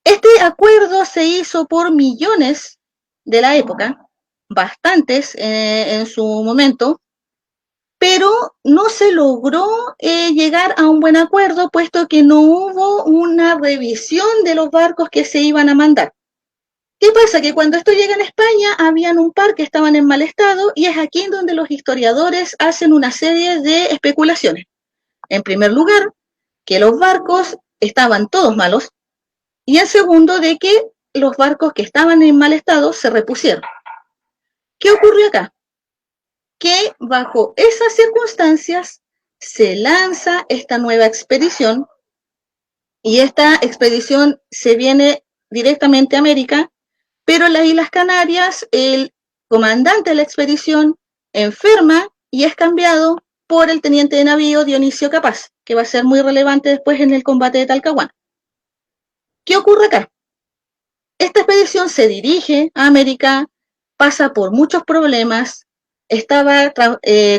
Este acuerdo se hizo por millones de la época, bastantes en su momento, pero no se logró llegar a un buen acuerdo, puesto que no hubo una revisión de los barcos que se iban a mandar. ¿Qué pasa? Que cuando esto llega en España, habían un par que estaban en mal estado, y es aquí donde los historiadores hacen una serie de especulaciones. En primer lugar, que los barcos estaban todos malos, y en segundo, de que los barcos que estaban en mal estado se repusieron. ¿Qué ocurrió acá? Que bajo esas circunstancias se lanza esta nueva expedición, y esta expedición se viene directamente a América, pero en las Islas Canarias el comandante de la expedición enferma y es cambiado por el teniente de navío Dionisio Capaz, que va a ser muy relevante después en el combate de Talcahuano. ¿Qué ocurre acá? Esta expedición se dirige a América, pasa por muchos problemas, estaba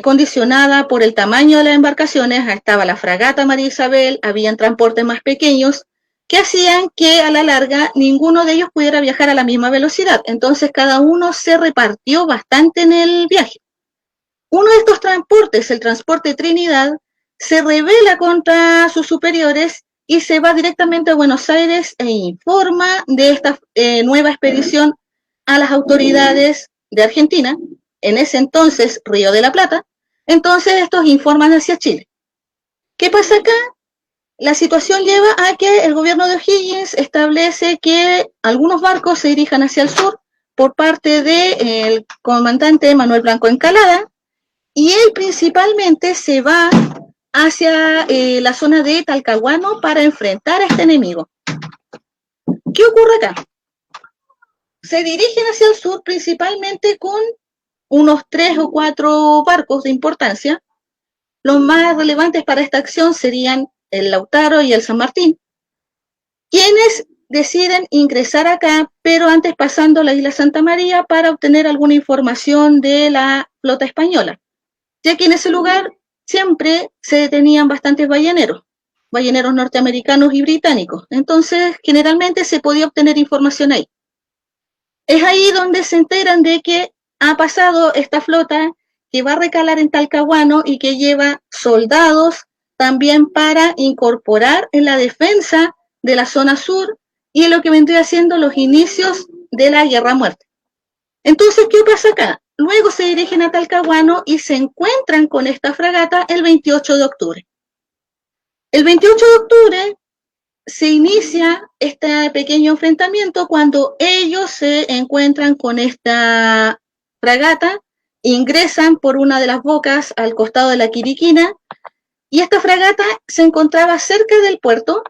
condicionada por el tamaño de las embarcaciones. Estaba la fragata María Isabel, habían transportes más pequeños que hacían que a la larga ninguno de ellos pudiera viajar a la misma velocidad. Entonces cada uno se repartió bastante en el viaje. Uno de estos transportes, el transporte Trinidad, se rebela contra sus superiores y se va directamente a Buenos Aires e informa de esta nueva expedición a las autoridades de Argentina, en ese entonces Río de la Plata. Entonces estos informan hacia Chile. ¿Qué pasa acá? La situación lleva a que el gobierno de O'Higgins establece que algunos barcos se dirijan hacia el sur por parte del comandante Manuel Blanco Encalada, y él principalmente se va hacia la zona de Talcahuano para enfrentar a este enemigo. ¿Qué ocurre acá? Se dirigen hacia el sur principalmente con unos 3 o 4 barcos de importancia. Los más relevantes para esta acción serían el Lautaro y el San Martín, quienes deciden ingresar acá, pero antes pasando la isla Santa María para obtener alguna información de la flota española, ya que en ese lugar siempre se detenían bastantes balleneros norteamericanos y británicos. Entonces, generalmente se podía obtener información ahí. Es ahí donde se enteran de que ha pasado esta flota que va a recalar en Talcahuano y que lleva soldados también para incorporar en la defensa de la zona sur y en lo que vendría siendo los inicios de la Guerra a Muerte. Entonces, ¿qué pasa acá? Luego se dirigen a Talcahuano y se encuentran con esta fragata el 28 de octubre. El 28 de octubre se inicia este pequeño enfrentamiento cuando ellos se encuentran con esta fragata, ingresan por una de las bocas al costado de la Quiriquina, y esta fragata se encontraba cerca del puerto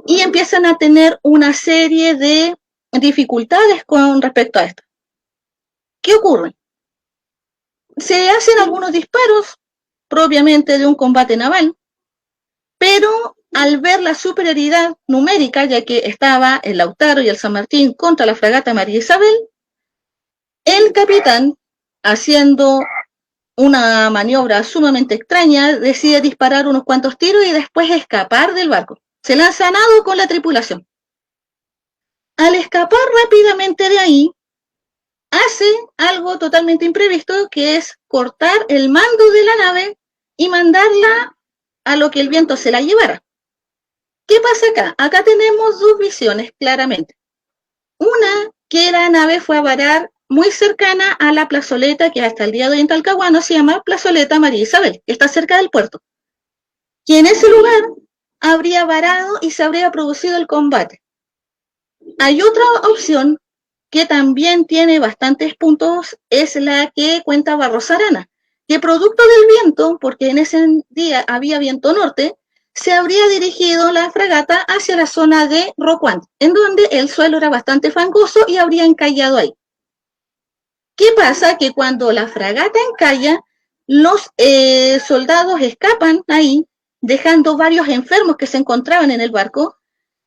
y empiezan a tener una serie de dificultades con respecto a esto. ¿Qué ocurre? Se hacen algunos disparos propiamente de un combate naval, pero al ver la superioridad numérica, ya que estaba el Lautaro y el San Martín contra la fragata María Isabel, el capitán, haciendo una maniobra sumamente extraña, decide disparar unos cuantos tiros y después escapar del barco. Se lanza a nado con la tripulación. Al escapar rápidamente de ahí, hace algo totalmente imprevisto, que es cortar el mando de la nave y mandarla a lo que el viento se la llevara. ¿Qué pasa acá? Acá tenemos dos visiones claramente. Una, que la nave fue a varar muy cercana a la plazoleta que hasta el día de hoy en Talcahuano se llama Plazoleta María Isabel, que está cerca del puerto. Y en ese lugar habría varado y se habría producido el combate. Hay otra opción que también tiene bastantes puntos, es la que cuenta Barros Arana, que producto del viento, porque en ese día había viento norte, se habría dirigido la fragata hacia la zona de Rocuán, en donde el suelo era bastante fangoso y habría encallado ahí. ¿Qué pasa? Que cuando la fragata encalla, los soldados escapan ahí, dejando varios enfermos que se encontraban en el barco,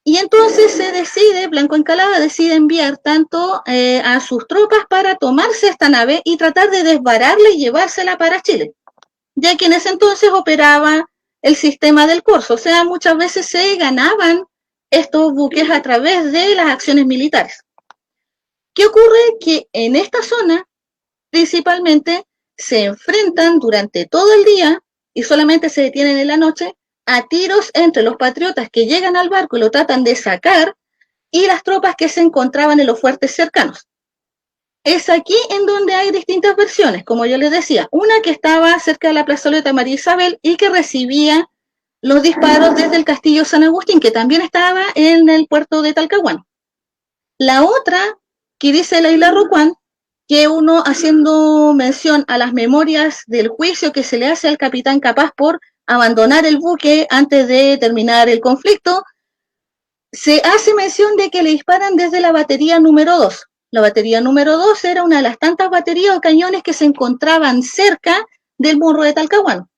y entonces se decide, Blanco Encalada decide enviar tanto a sus tropas para tomarse esta nave y tratar de desbararla y llevársela para Chile, ya que en ese entonces operaba el sistema del Corso, o sea, muchas veces se ganaban estos buques a través de las acciones militares. ¿Qué ocurre? Que en esta zona principalmente se enfrentan durante todo el día y solamente se detienen en la noche a tiros entre los patriotas que llegan al barco y lo tratan de sacar y las tropas que se encontraban en los fuertes cercanos. Es aquí en donde hay distintas versiones, como yo les decía, una que estaba cerca de la plazoleta María Isabel y que recibía los disparos desde el castillo San Agustín, que también estaba en el puerto de Talcahuano. La otra, que dice la isla Rocuán, que uno, haciendo mención a las memorias del juicio que se le hace al capitán Capaz por abandonar el buque antes de terminar el conflicto, se hace mención de que le disparan desde la batería número 2. La batería número 2 era una de las tantas baterías o cañones que se encontraban cerca del Morro de Talcahuano.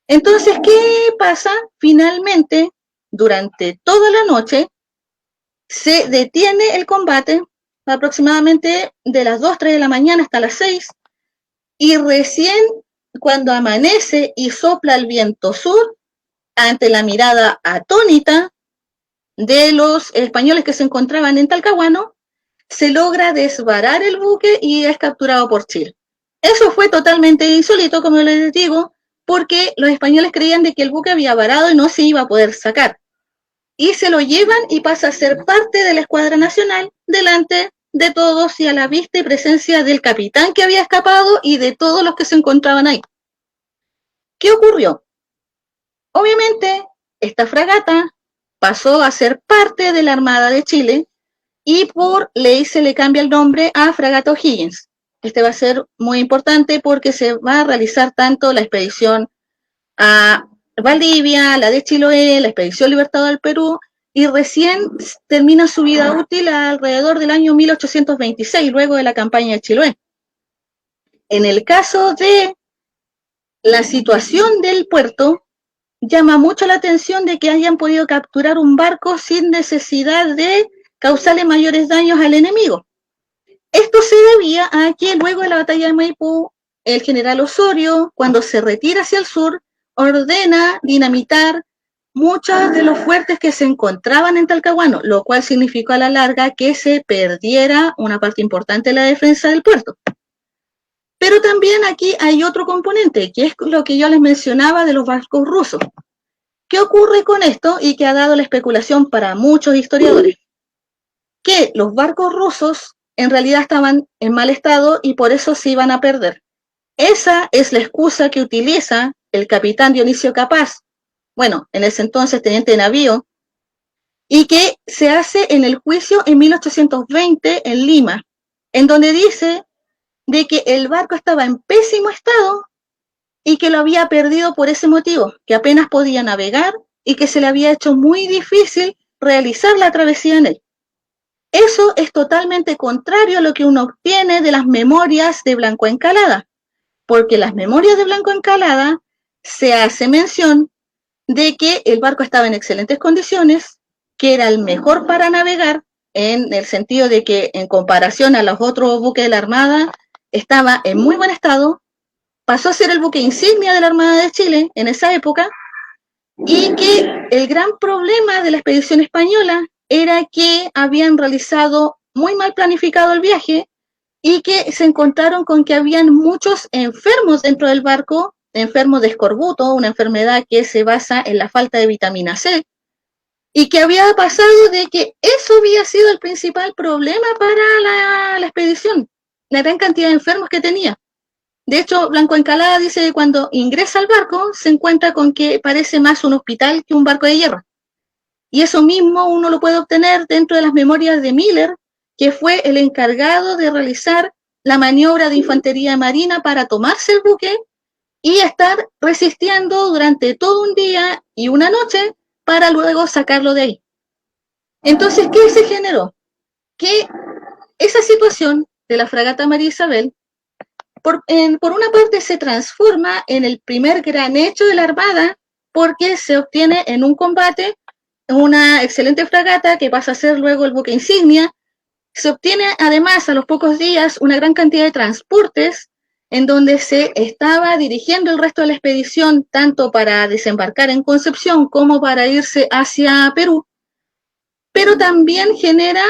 Entonces, ¿qué pasa? Finalmente, durante toda la noche, se detiene el combate, aproximadamente de las 2, 3 de la mañana hasta las 6. y recién cuando amanece y sopla el viento sur, ante la mirada atónita de los españoles que se encontraban en Talcahuano, se logra desbarar el buque y es capturado por Chile. Eso fue totalmente insólito, como les digo, porque los españoles creían de que el buque había varado y no se iba a poder sacar. Y se lo llevan y pasa a ser parte de la escuadra nacional delante de todos y a la vista y presencia del capitán que había escapado y de todos los que se encontraban ahí. ¿Qué ocurrió? Obviamente, esta fragata pasó a ser parte de la Armada de Chile y por ley se le cambia el nombre a Fragata O'Higgins. Este va a ser muy importante porque se va a realizar tanto la expedición a Valdivia, la de Chiloé, la expedición Libertador del Perú, y recién termina su vida útil alrededor del año 1826, luego de la campaña de Chiloé. En el caso de la situación del puerto, llama mucho la atención de que hayan podido capturar un barco sin necesidad de causarle mayores daños al enemigo. Esto se debía a que luego de la batalla de Maipú, el general Osorio, cuando se retira hacia el sur, ordena dinamitar muchos de los fuertes que se encontraban en Talcahuano, lo cual significó a la larga que se perdiera una parte importante de la defensa del puerto. Pero también aquí hay otro componente, que es lo que yo les mencionaba de los barcos rusos. ¿Qué ocurre con esto y que ha dado la especulación para muchos historiadores? Que los barcos rusos en realidad estaban en mal estado y por eso se iban a perder. Esa es la excusa que utiliza el capitán Dionisio Capaz, bueno, en ese entonces teniente de navío, y que se hace en el juicio en 1820 en Lima, en donde dice de que el barco estaba en pésimo estado y que lo había perdido por ese motivo, que apenas podía navegar y que se le había hecho muy difícil realizar la travesía en él. Eso es totalmente contrario a lo que uno obtiene de las memorias de Blanco Encalada, porque las memorias de Blanco Encalada se hace mención de que el barco estaba en excelentes condiciones, que era el mejor para navegar, en el sentido de que en comparación a los otros buques de la Armada, estaba en muy buen estado, pasó a ser el buque insignia de la Armada de Chile en esa época, y que el gran problema de la expedición española era que habían realizado muy mal planificado el viaje y que se encontraron con que habían muchos enfermos dentro del barco, enfermos de escorbuto, una enfermedad que se basa en la falta de vitamina C, y que había pasado de que eso había sido el principal problema para la expedición, la gran cantidad de enfermos que tenía. De hecho, Blanco Encalada dice que cuando ingresa al barco se encuentra con que parece más un hospital que un barco de guerra. Y eso mismo uno lo puede obtener dentro de las memorias de Miller, que fue el encargado de realizar la maniobra de infantería marina para tomarse el buque y estar resistiendo durante todo un día y una noche para luego sacarlo de ahí. Entonces, ¿qué se generó? Que esa situación de la fragata María Isabel, por una parte se transforma en el primer gran hecho de la Armada, porque se obtiene en un combate una excelente fragata que pasa a ser luego el buque insignia. Se obtiene además a los pocos días una gran cantidad de transportes en donde se estaba dirigiendo el resto de la expedición tanto para desembarcar en Concepción como para irse hacia Perú, pero también genera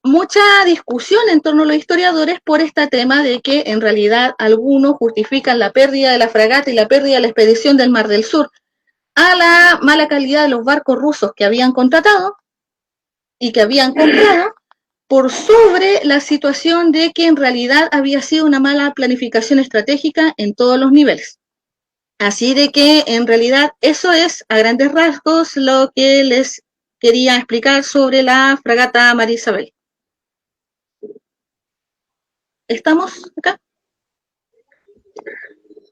mucha discusión en torno a los historiadores por este tema de que en realidad algunos justifican la pérdida de la fragata y la pérdida de la expedición del Mar del Sur a la mala calidad de los barcos rusos que habían contratado y que habían comprado, por sobre la situación de que en realidad había sido una mala planificación estratégica en todos los niveles. Así de que en realidad eso es a grandes rasgos lo que les quería explicar sobre la fragata María Isabel. ¿Estamos acá?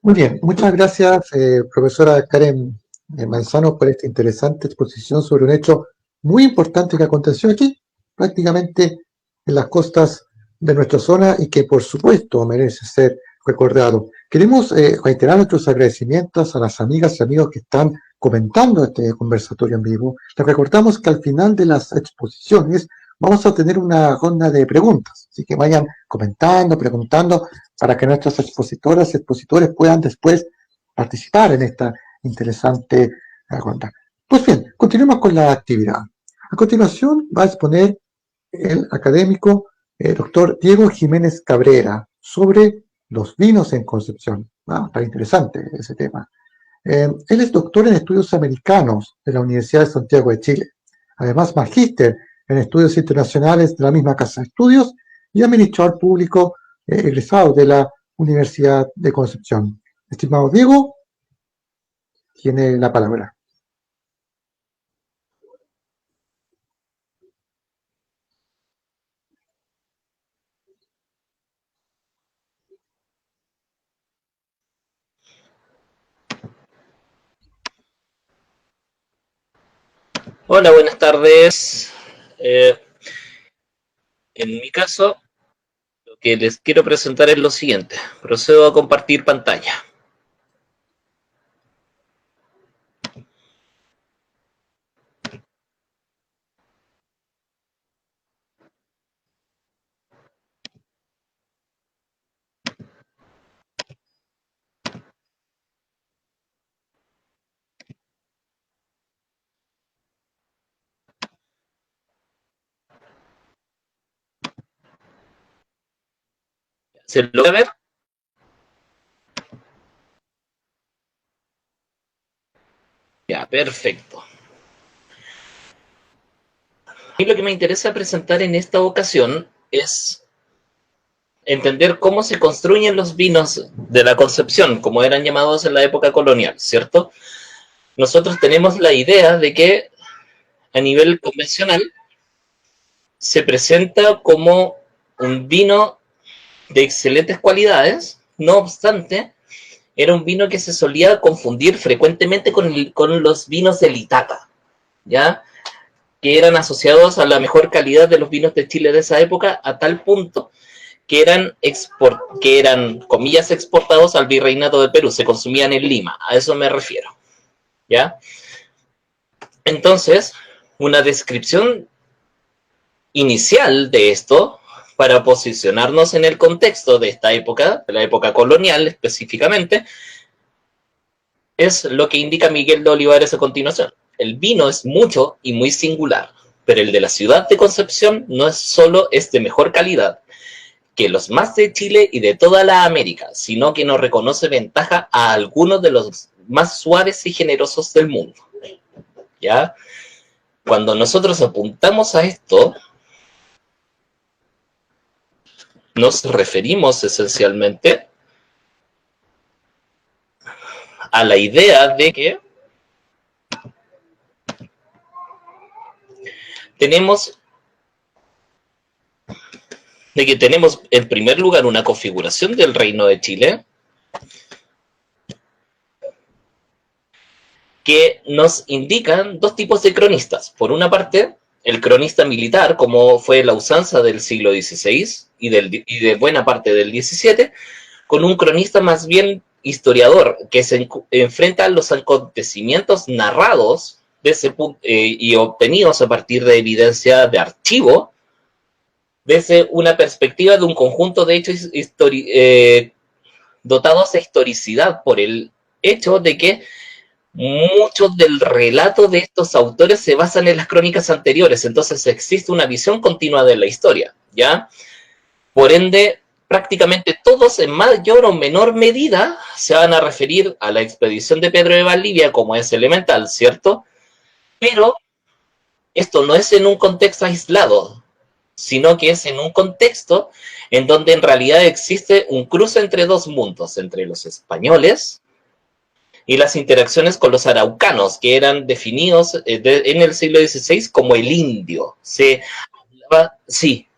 Muy bien, muchas gracias, profesora Karen Manzano, por esta interesante exposición sobre un hecho muy importante que aconteció aquí, prácticamente en las costas de nuestra zona y que por supuesto merece ser recordado. Queremos reiterar nuestros agradecimientos a las amigas y amigos que están comentando este conversatorio en vivo. Les recordamos que al final de las exposiciones vamos a tener una ronda de preguntas. Así que vayan comentando, preguntando, para que nuestras expositoras y expositores puedan después participar en esta interesante ronda. Pues bien, continuemos con la actividad. A continuación va a exponer el académico doctor Diego Jiménez Cabrera sobre los vinos en Concepción. Está interesante ese tema. Él es doctor en estudios americanos de la Universidad de Santiago de Chile. Además, magíster en estudios internacionales de la misma casa de estudios y administrador público egresado de la Universidad de Concepción. Estimado Diego, tiene la palabra. Hola, buenas tardes. En mi caso, lo que les quiero presentar es lo siguiente. Procedo a compartir pantalla. ¿Se logra ver? Ya, perfecto. Y lo que me interesa presentar en esta ocasión es entender cómo se construyen los vinos de la Concepción, como eran llamados en la época colonial, ¿cierto? Nosotros tenemos la idea de que a nivel convencional se presenta como un vino de excelentes cualidades, no obstante, era un vino que se solía confundir frecuentemente con los vinos del Itaca, ¿ya? Que eran asociados a la mejor calidad de los vinos de Chile de esa época, a tal punto que eran comillas, exportados al virreinato de Perú, se consumían en Lima, a eso me refiero, ¿ya? Entonces, una descripción inicial de esto, para posicionarnos en el contexto de esta época, de la época colonial específicamente, es lo que indica Miguel de Olivares a continuación. El vino es mucho y muy singular, pero el de la ciudad de Concepción no es solo es de mejor calidad que los más de Chile y de toda la América, sino que nos reconoce ventaja a algunos de los más suaves y generosos del mundo. ¿Ya? Cuando nosotros apuntamos a esto, nos referimos esencialmente a la idea de que tenemos en primer lugar una configuración del Reino de Chile que nos indican dos tipos de cronistas. Por una parte, el cronista militar, como fue la usanza del siglo XVI y de buena parte del XVII, con un cronista más bien historiador, que se enfrenta a los acontecimientos narrados de ese punto, y obtenidos a partir de evidencia de archivo, desde una perspectiva de un conjunto de hechos dotados de historicidad por el hecho de que muchos del relato de estos autores se basan en las crónicas anteriores, entonces existe una visión continua de la historia, ¿ya? Por ende, prácticamente todos en mayor o menor medida se van a referir a la expedición de Pedro de Valdivia como es elemental, ¿cierto? Pero esto no es en un contexto aislado, sino que es en un contexto en donde en realidad existe un cruce entre dos mundos, entre los españoles y las interacciones con los araucanos, que eran definidos en el siglo XVI como el indio. Se hablaba, sí.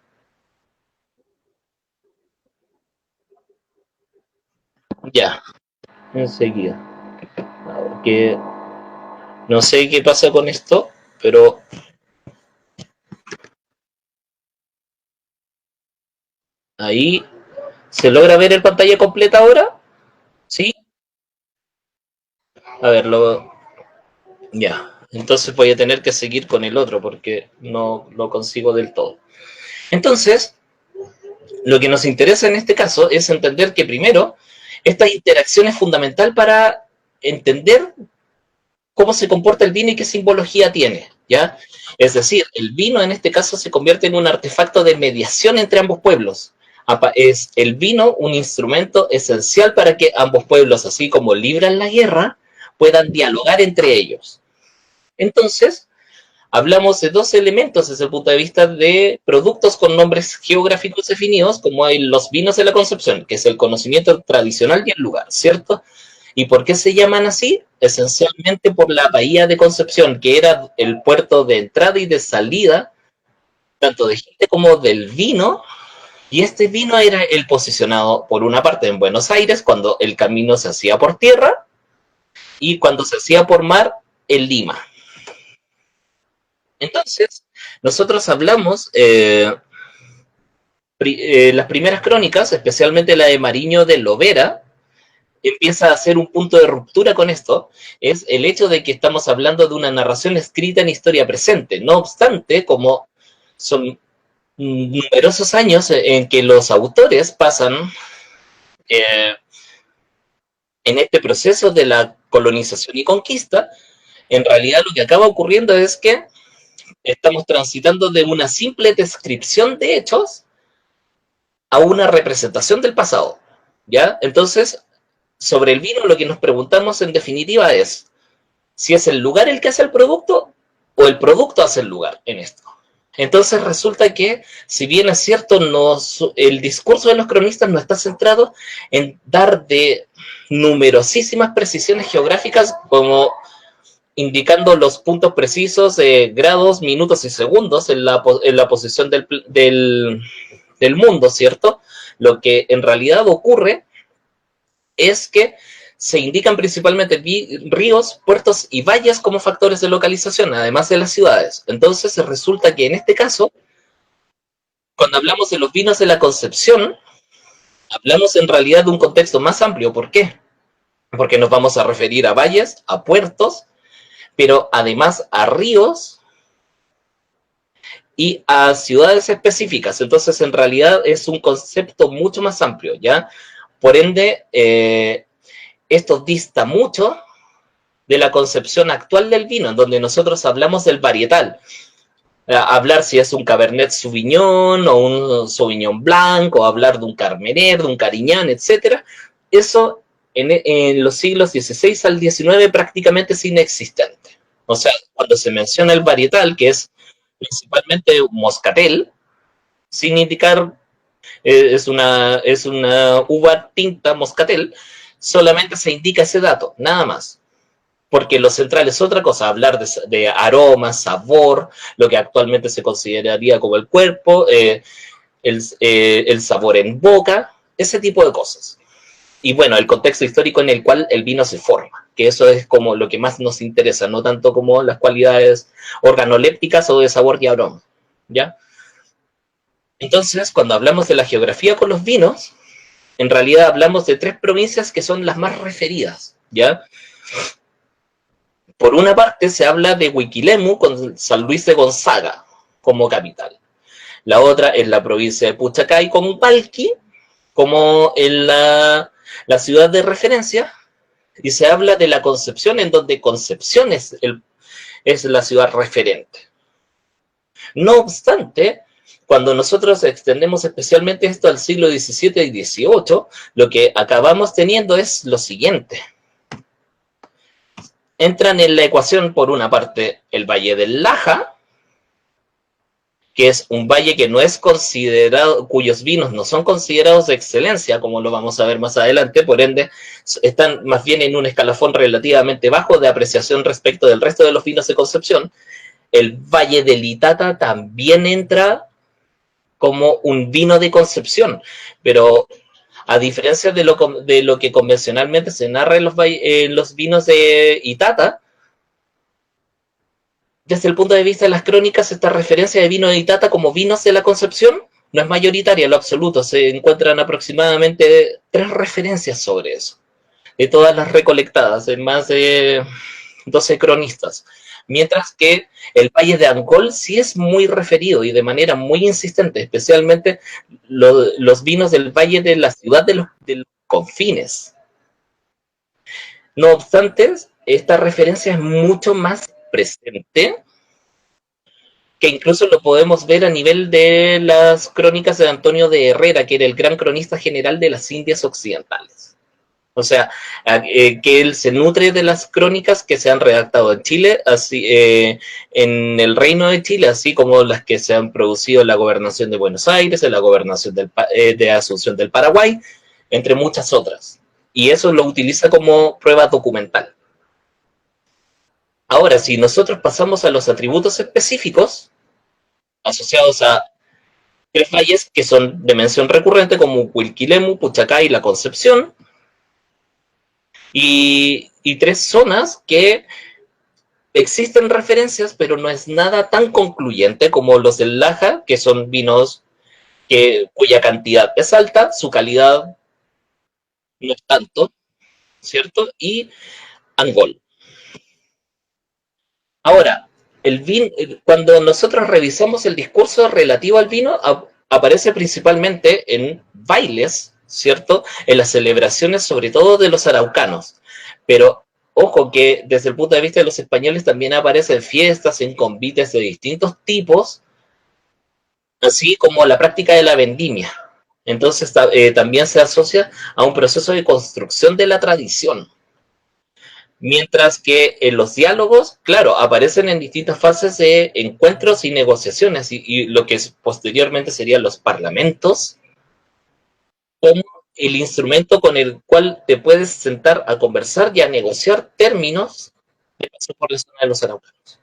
Ya, enseguida. Que no sé qué pasa con esto, pero ahí se logra ver el pantalla completa ahora. ¿Sí? A ver, ya. entonces voy a tener que seguir con el otro porque no lo consigo del todo. Entonces, lo que nos interesa en este caso es entender que primero, esta interacción es fundamental para entender cómo se comporta el vino y qué simbología tiene, ¿ya? Es decir, el vino en este caso se convierte en un artefacto de mediación entre ambos pueblos. Es el vino un instrumento esencial para que ambos pueblos, así como libran la guerra, puedan dialogar entre ellos. Entonces, hablamos de dos elementos desde el punto de vista de productos con nombres geográficos definidos, como hay los vinos de la Concepción, que es el conocimiento tradicional y el lugar, ¿cierto? ¿Y por qué se llaman así? Esencialmente por la bahía de Concepción, que era el puerto de entrada y de salida, tanto de gente como del vino, y este vino era el posicionado por una parte en Buenos Aires, cuando el camino se hacía por tierra, y cuando se hacía por mar, en Lima. Entonces, nosotros hablamos, las primeras crónicas, especialmente la de Mariño de Lovera, empieza a ser un punto de ruptura con esto, es el hecho de que estamos hablando de una narración escrita en historia presente. No obstante, como son numerosos años en que los autores pasan en este proceso de la colonización y conquista, en realidad lo que acaba ocurriendo es que estamos transitando de una simple descripción de hechos a una representación del pasado, ¿ya? Entonces, sobre el vino lo que nos preguntamos en definitiva es si es el lugar el que hace el producto o el producto hace el lugar en esto. Entonces resulta que, si bien es cierto, el discurso de los cronistas no está centrado en dar de numerosísimas precisiones geográficas como indicando los puntos precisos de grados, minutos y segundos en la posición del mundo, ¿cierto? Lo que en realidad ocurre es que se indican principalmente ríos, puertos y valles como factores de localización, además de las ciudades. Entonces resulta que en este caso, cuando hablamos de los vinos de la Concepción, hablamos en realidad de un contexto más amplio. ¿Por qué? Porque nos vamos a referir a valles, a puertos, pero además a ríos y a ciudades específicas. Entonces, en realidad es un concepto mucho más amplio, ¿ya? Por ende, esto dista mucho de la concepción actual del vino, en donde nosotros hablamos del varietal. Hablar si es un Cabernet Sauvignon o un Sauvignon Blanc, o hablar de un Carmener, de un Cariñán, etc. Eso en los siglos XVI al XIX prácticamente es inexistente. O sea, cuando se menciona el varietal, que es principalmente un moscatel, sin indicar, es una uva tinta moscatel, solamente se indica ese dato, nada más. Porque lo central es otra cosa, hablar de aroma, sabor, lo que actualmente se consideraría como el cuerpo, el sabor en boca, ese tipo de cosas. Y bueno, el contexto histórico en el cual el vino se forma, que eso es como lo que más nos interesa, no tanto como las cualidades organolépticas o de sabor y aroma, ¿ya? Entonces, cuando hablamos de la geografía con los vinos, en realidad hablamos de 3 provincias que son las más referidas, ¿ya? Por una parte se habla de Huiquilemu con San Luis de Gonzaga como capital. La otra es la provincia de Puchacay con Palqui como en la ciudad de referencia, y se habla de la Concepción, en donde Concepción es la ciudad referente. No obstante, cuando nosotros extendemos especialmente esto al siglo XVII y XVIII, lo que acabamos teniendo es lo siguiente. Entran en la ecuación, por una parte, el Valle del Laja, que es un valle que no es considerado, cuyos vinos no son considerados de excelencia, como lo vamos a ver más adelante, por ende, están más bien en un escalafón relativamente bajo de apreciación respecto del resto de los vinos de Concepción. El Valle del Itata también entra como un vino de Concepción, pero a diferencia de lo que convencionalmente se narra en los vinos de Itata, desde el punto de vista de las crónicas, esta referencia de vino de Itata como vinos de la Concepción no es mayoritaria en lo absoluto. Se encuentran aproximadamente 3 referencias sobre eso, de todas las recolectadas, en más de 12 cronistas. Mientras que el Valle de Angol sí es muy referido y de manera muy insistente, especialmente los vinos del Valle de la ciudad de los confines. No obstante, esta referencia es mucho más presente, que incluso lo podemos ver a nivel de las crónicas de Antonio de Herrera, que era el gran cronista general de las Indias Occidentales. O sea, que él se nutre de las crónicas que se han redactado en Chile, así, en el Reino de Chile, así como las que se han producido en la Gobernación de Buenos Aires, en la Gobernación de Asunción del Paraguay, entre muchas otras. Y eso lo utiliza como prueba documental. Ahora, si nosotros pasamos a los atributos específicos asociados a tres valles que son de mención recurrente, como Huilquilemu, Puchacá y La Concepción, y tres zonas que existen referencias, pero no es nada tan concluyente como los del Laja, que son vinos cuya cantidad es alta, su calidad no es tanto, ¿cierto? Y Angol. Ahora, cuando nosotros revisamos el discurso relativo al vino, aparece principalmente en bailes, ¿cierto? En las celebraciones, sobre todo de los araucanos. Pero ojo que desde el punto de vista de los españoles también aparecen fiestas, en convites de distintos tipos, así como la práctica de la vendimia. Entonces también se asocia a un proceso de construcción de la tradición. Mientras que en los diálogos, claro, aparecen en distintas fases de encuentros y negociaciones, y lo que posteriormente serían los parlamentos, como el instrumento con el cual te puedes sentar a conversar y a negociar términos de paso por la zona de los araucanos.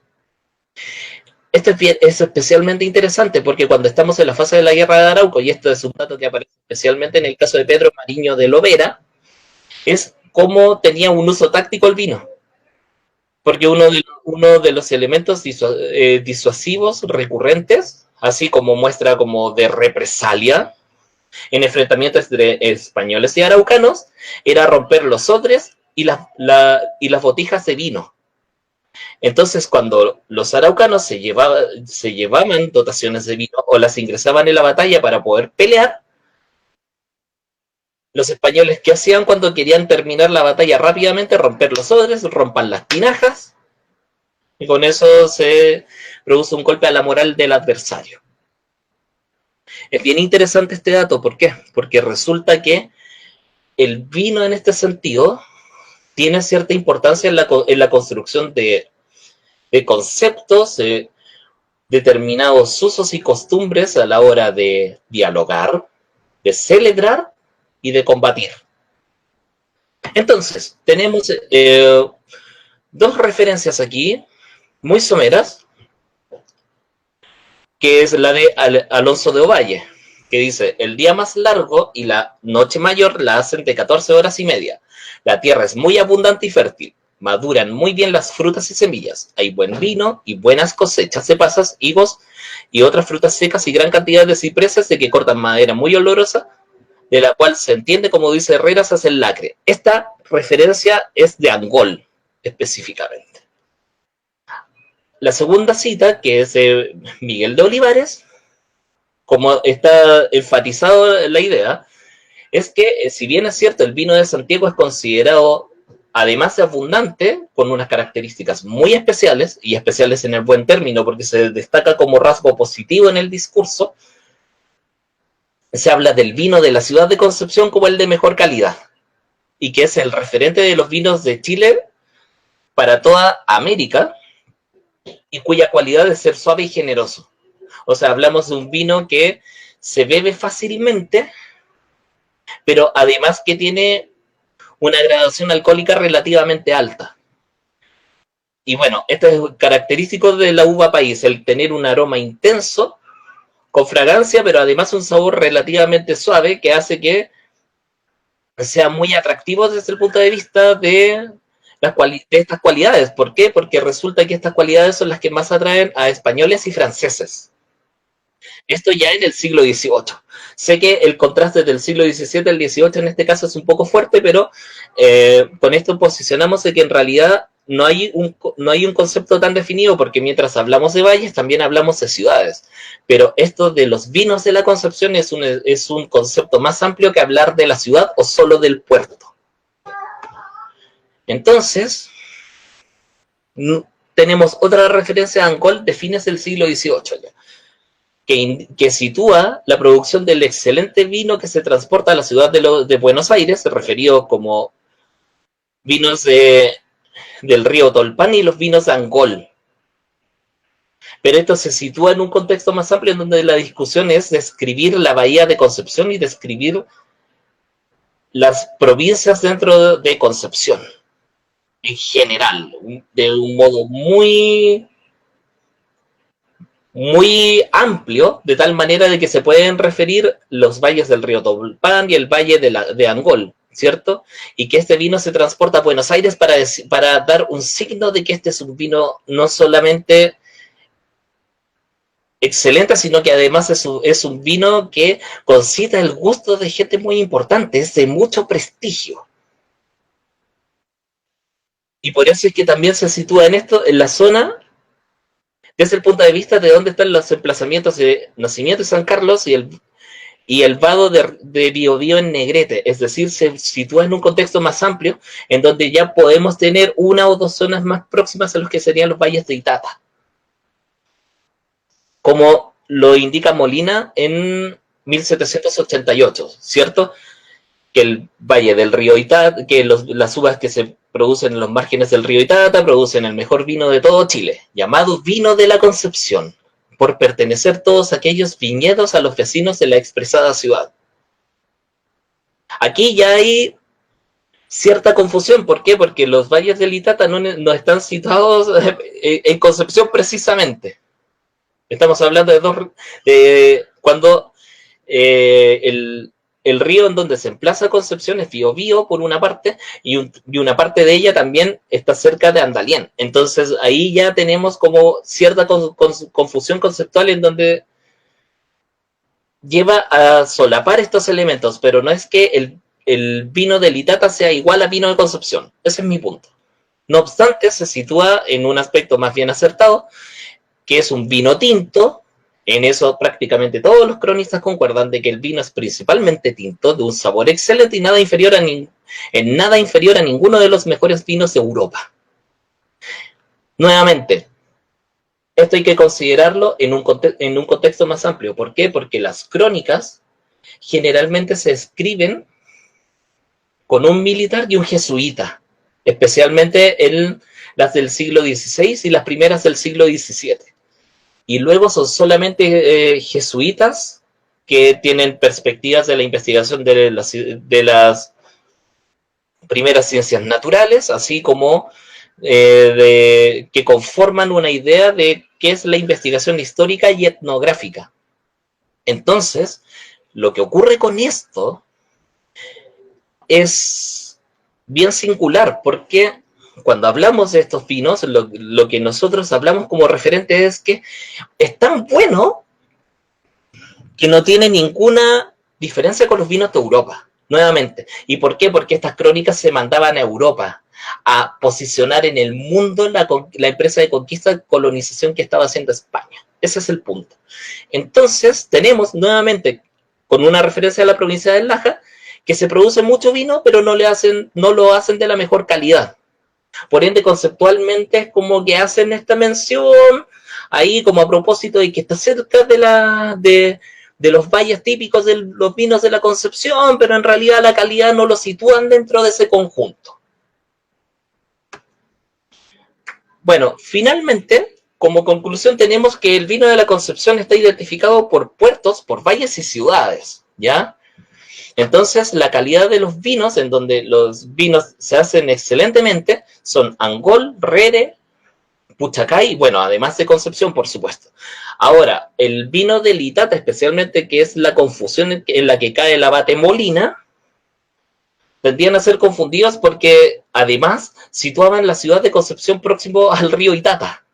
Esto es especialmente interesante porque cuando estamos en la fase de la guerra de Arauco, y esto es un dato que aparece especialmente en el caso de Pedro Mariño de Lovera, es cómo tenía un uso táctico el vino. Porque uno de los elementos disuasivos recurrentes, así como muestra como de represalia en enfrentamientos entre españoles y araucanos, era romper los odres y las botijas de vino. Entonces, cuando los araucanos se llevaban dotaciones de vino o las ingresaban en la batalla para poder pelear, los españoles, ¿qué hacían cuando querían terminar la batalla rápidamente? Romper los odres, rompan las tinajas, y con eso se produce un golpe a la moral del adversario. Es bien interesante este dato, ¿por qué? Porque resulta que el vino en este sentido tiene cierta importancia en la construcción de conceptos, de determinados usos y costumbres a la hora de dialogar, de celebrar y de combatir. Entonces, tenemos dos referencias aquí, muy someras, que es la de Alonso de Ovalle, que dice: el día más largo y la noche mayor la hacen de 14 horas y media. La tierra es muy abundante y fértil. Maduran muy bien las frutas y semillas. Hay buen vino y buenas cosechas de pasas, higos y otras frutas secas y gran cantidad de cipreses de que cortan madera muy olorosa, de la cual se entiende, como dice Herrera, se hace el lacre. Esta referencia es de Angol, específicamente. La segunda cita, que es de Miguel de Olivares, como está enfatizado la idea, es que si bien es cierto, el vino de Santiago es considerado, además de abundante, con unas características muy especiales, y especiales en el buen término, porque se destaca como rasgo positivo en el discurso, se habla del vino de la ciudad de Concepción como el de mejor calidad, y que es el referente de los vinos de Chile para toda América, y cuya cualidad es ser suave y generoso. O sea, hablamos de un vino que se bebe fácilmente, pero además que tiene una gradación alcohólica relativamente alta. Y bueno, esto es característico de la uva país, el tener un aroma intenso, con fragancia, pero además un sabor relativamente suave que hace que sea muy atractivo desde el punto de vista de estas cualidades. ¿Por qué? Porque resulta que estas cualidades son las que más atraen a españoles y franceses. Esto ya en el siglo XVIII. Sé que el contraste del siglo XVII al XVIII en este caso es un poco fuerte, pero con esto posicionamos de que en realidad no hay un concepto tan definido, porque mientras hablamos de valles también hablamos de ciudades, pero esto de los vinos de la Concepción es un concepto más amplio que hablar de la ciudad o solo del puerto. Entonces, tenemos otra referencia a Angol de fines del siglo XVIII, que sitúa la producción del excelente vino que se transporta a la ciudad de Buenos Aires, referido como vinos del río Tolpan y los vinos de Angol. Pero esto se sitúa en un contexto más amplio en donde la discusión es describir la bahía de Concepción y describir las provincias dentro de Concepción, en general, de un modo muy, muy amplio, de tal manera de que se pueden referir los valles del río Tolpan y el valle de Angol, ¿cierto? Y que este vino se transporta a Buenos Aires para dar un signo de que este es un vino no solamente excelente, sino que además es un vino que concita el gusto de gente muy importante, es de mucho prestigio. Y por eso es que también se sitúa en la zona, desde el punto de vista de dónde están los emplazamientos de Nacimiento de San Carlos y el vado de Biobío en Negrete, es decir, se sitúa en un contexto más amplio, en donde ya podemos tener una o dos zonas más próximas a los que serían los valles de Itata, como lo indica Molina en 1788, ¿cierto? Que el valle del río Itata, que las uvas que se producen en los márgenes del río Itata producen el mejor vino de todo Chile, llamado Vino de la Concepción, por pertenecer todos aquellos viñedos a los vecinos de la expresada ciudad. Aquí ya hay cierta confusión. ¿Por qué? Porque los valles del Itata no están situados en Concepción precisamente. Estamos hablando de cuando el río en donde se emplaza Concepción es Biobío por una parte, y una parte de ella también está cerca de Andalién. Entonces ahí ya tenemos como cierta confusión conceptual en donde lleva a solapar estos elementos, pero no es que el vino del Itata sea igual a vino de Concepción. Ese es mi punto. No obstante, se sitúa en un aspecto más bien acertado, que es un vino tinto. En eso prácticamente todos los cronistas concuerdan de que el vino es principalmente tinto, de un sabor excelente y nada inferior a ninguno de los mejores vinos de Europa. Nuevamente, esto hay que considerarlo en un contexto más amplio. ¿Por qué? Porque las crónicas generalmente se escriben con un militar y un jesuita, especialmente las del siglo XVI y las primeras del siglo XVII. Y luego son solamente jesuitas que tienen perspectivas de la investigación de las primeras ciencias naturales, así como que conforman una idea de qué es la investigación histórica y etnográfica. Entonces, lo que ocurre con esto es bien singular, porque cuando hablamos de estos vinos, lo que nosotros hablamos como referente es que es tan bueno que no tiene ninguna diferencia con los vinos de Europa, nuevamente. ¿Y por qué? Porque estas crónicas se mandaban a Europa a posicionar en el mundo la empresa de conquista y colonización que estaba haciendo España. Ese es el punto. Entonces, tenemos nuevamente, con una referencia a la provincia del Laja, que se produce mucho vino, pero no lo hacen de la mejor calidad. Por ende, conceptualmente es como que hacen esta mención ahí como a propósito de que está cerca de los valles típicos de los vinos de la Concepción, pero en realidad la calidad no lo sitúan dentro de ese conjunto. Bueno, finalmente, como conclusión tenemos que el vino de la Concepción está identificado por puertos, por valles y ciudades, ¿ya? Entonces, la calidad de los vinos, en donde los vinos se hacen excelentemente, son Angol, Rere, Puchacay, bueno, además de Concepción, por supuesto. Ahora, el vino del Itata, especialmente, que es la confusión en la que cae el abate Molina, tendían a ser confundidos porque, además, situaban la ciudad de Concepción próximo al río Itata.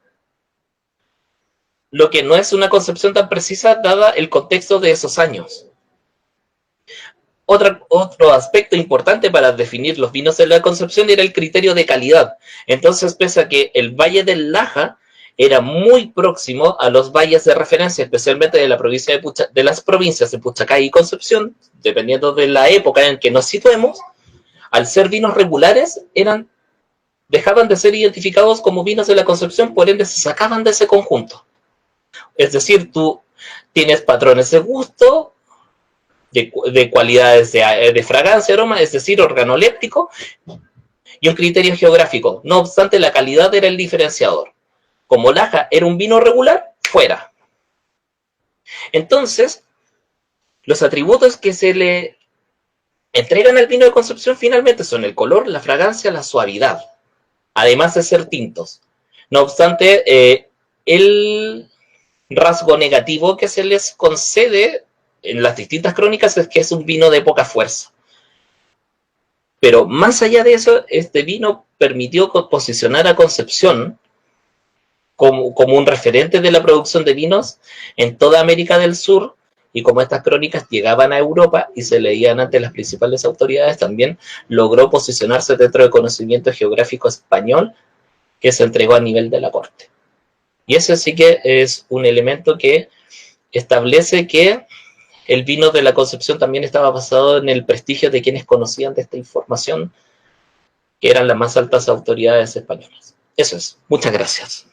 Lo que no es una concepción tan precisa, dada el contexto de esos años. Otro aspecto importante para definir los vinos de la Concepción era el criterio de calidad. Entonces, pese a que el Valle del Laja era muy próximo a los valles de referencia, especialmente de de las provincias de Puchacay y Concepción, dependiendo de la época en que nos situemos, al ser vinos regulares, dejaban de ser identificados como vinos de la Concepción, por ende se sacaban de ese conjunto. Es decir, tú tienes patrones de gusto, de cualidades de fragancia, aroma, es decir, organoléptico, y un criterio geográfico. No obstante, la calidad era el diferenciador. Como Laja era un vino regular, fuera. Entonces, los atributos que se le entregan al vino de Concepción finalmente son el color, la fragancia, la suavidad, además de ser tintos. No obstante, el rasgo negativo que se les concede en las distintas crónicas es que es un vino de poca fuerza. Pero más allá de eso, este vino permitió posicionar a Concepción como un referente de la producción de vinos en toda América del Sur, y como estas crónicas llegaban a Europa y se leían ante las principales autoridades, también logró posicionarse dentro del conocimiento geográfico español que se entregó a nivel de la corte. Y eso sí que es un elemento que establece que el vino de la Concepción también estaba basado en el prestigio de quienes conocían de esta información, que eran las más altas autoridades españolas. Eso es. Muchas gracias.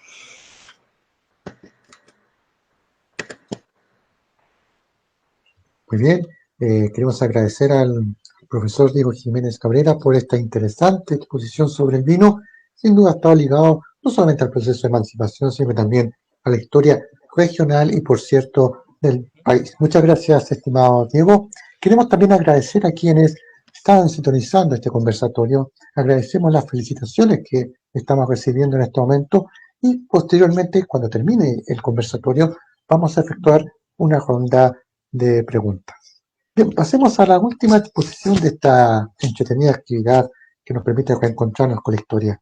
Muy bien, queremos agradecer al profesor Diego Jiménez Cabrera por esta interesante exposición sobre el vino. Sin duda está ligado no solamente al proceso de emancipación, sino también a la historia regional y, por cierto, del país. Muchas gracias, estimado Diego. Queremos también agradecer a quienes están sintonizando este conversatorio. Agradecemos las felicitaciones que estamos recibiendo en este momento y posteriormente, cuando termine el conversatorio, vamos a efectuar una ronda de preguntas. Bien, pasemos a la última exposición de esta entretenida actividad que nos permite reencontrarnos con la historia.